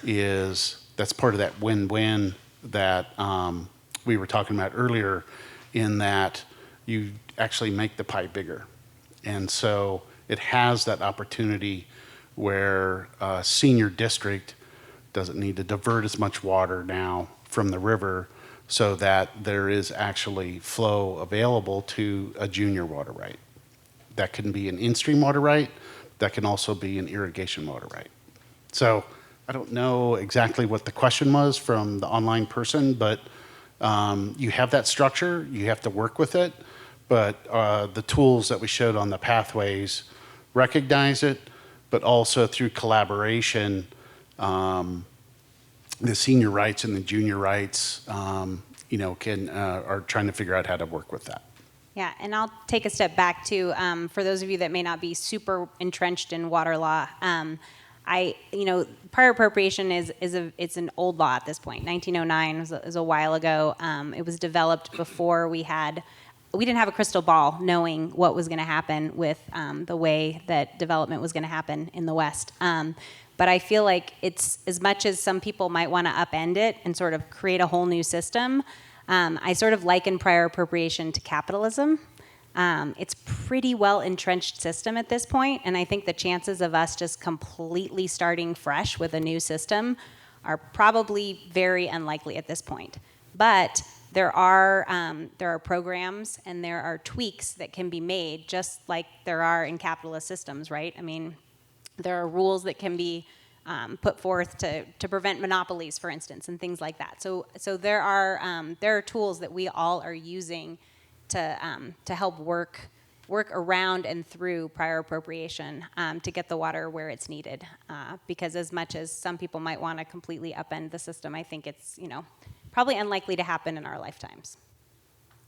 that's part of that win-win that we were talking about earlier, in that you actually make the pie bigger. And so it has that opportunity where a senior district doesn't need to divert as much water now from the river, so that there is actually flow available to a junior water right. That can be an in-stream water right, that can also be an irrigation water right. So I don't know exactly what the question was from the online person, but you have that structure, you have to work with it, but the tools that we showed on the pathways recognize it, but also through collaboration, the senior rights and the junior rights, are trying to figure out how to work with that. Yeah, and I'll take a step back too. For those of you that may not be super entrenched in water law, prior appropriation it's an old law at this point. 1909 is a while ago. It was developed before we didn't have a crystal ball knowing what was going to happen with the way that development was going to happen in the West. But I feel like it's, as much as some people might want to upend it and sort of create a whole new system, I sort of liken prior appropriation to capitalism. It's pretty well entrenched system at this point, and I think the chances of us just completely starting fresh with a new system are probably very unlikely at this point. But there are programs and there are tweaks that can be made, just like there are in capitalist systems, right? I mean, there are rules that can be put forth to prevent monopolies, for instance, and things like that. So there are tools that we all are using to help work around and through prior appropriation to get the water where it's needed. Because as much as some people might want to completely upend the system, I think it's probably unlikely to happen in our lifetimes.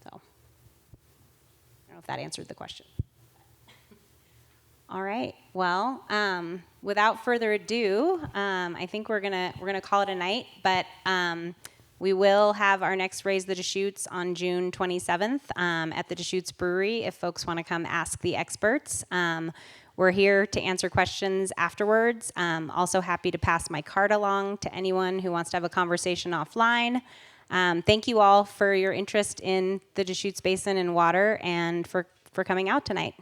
So I don't know if that answered the question. All right. Well, without further ado, I think we're gonna call it a night. But we will have our next Raise the Deschutes on June 27th at the Deschutes Brewery. If folks want to come ask the experts, we're here to answer questions afterwards. Also happy to pass my card along to anyone who wants to have a conversation offline. Thank you all for your interest in the Deschutes Basin and water, and for coming out tonight.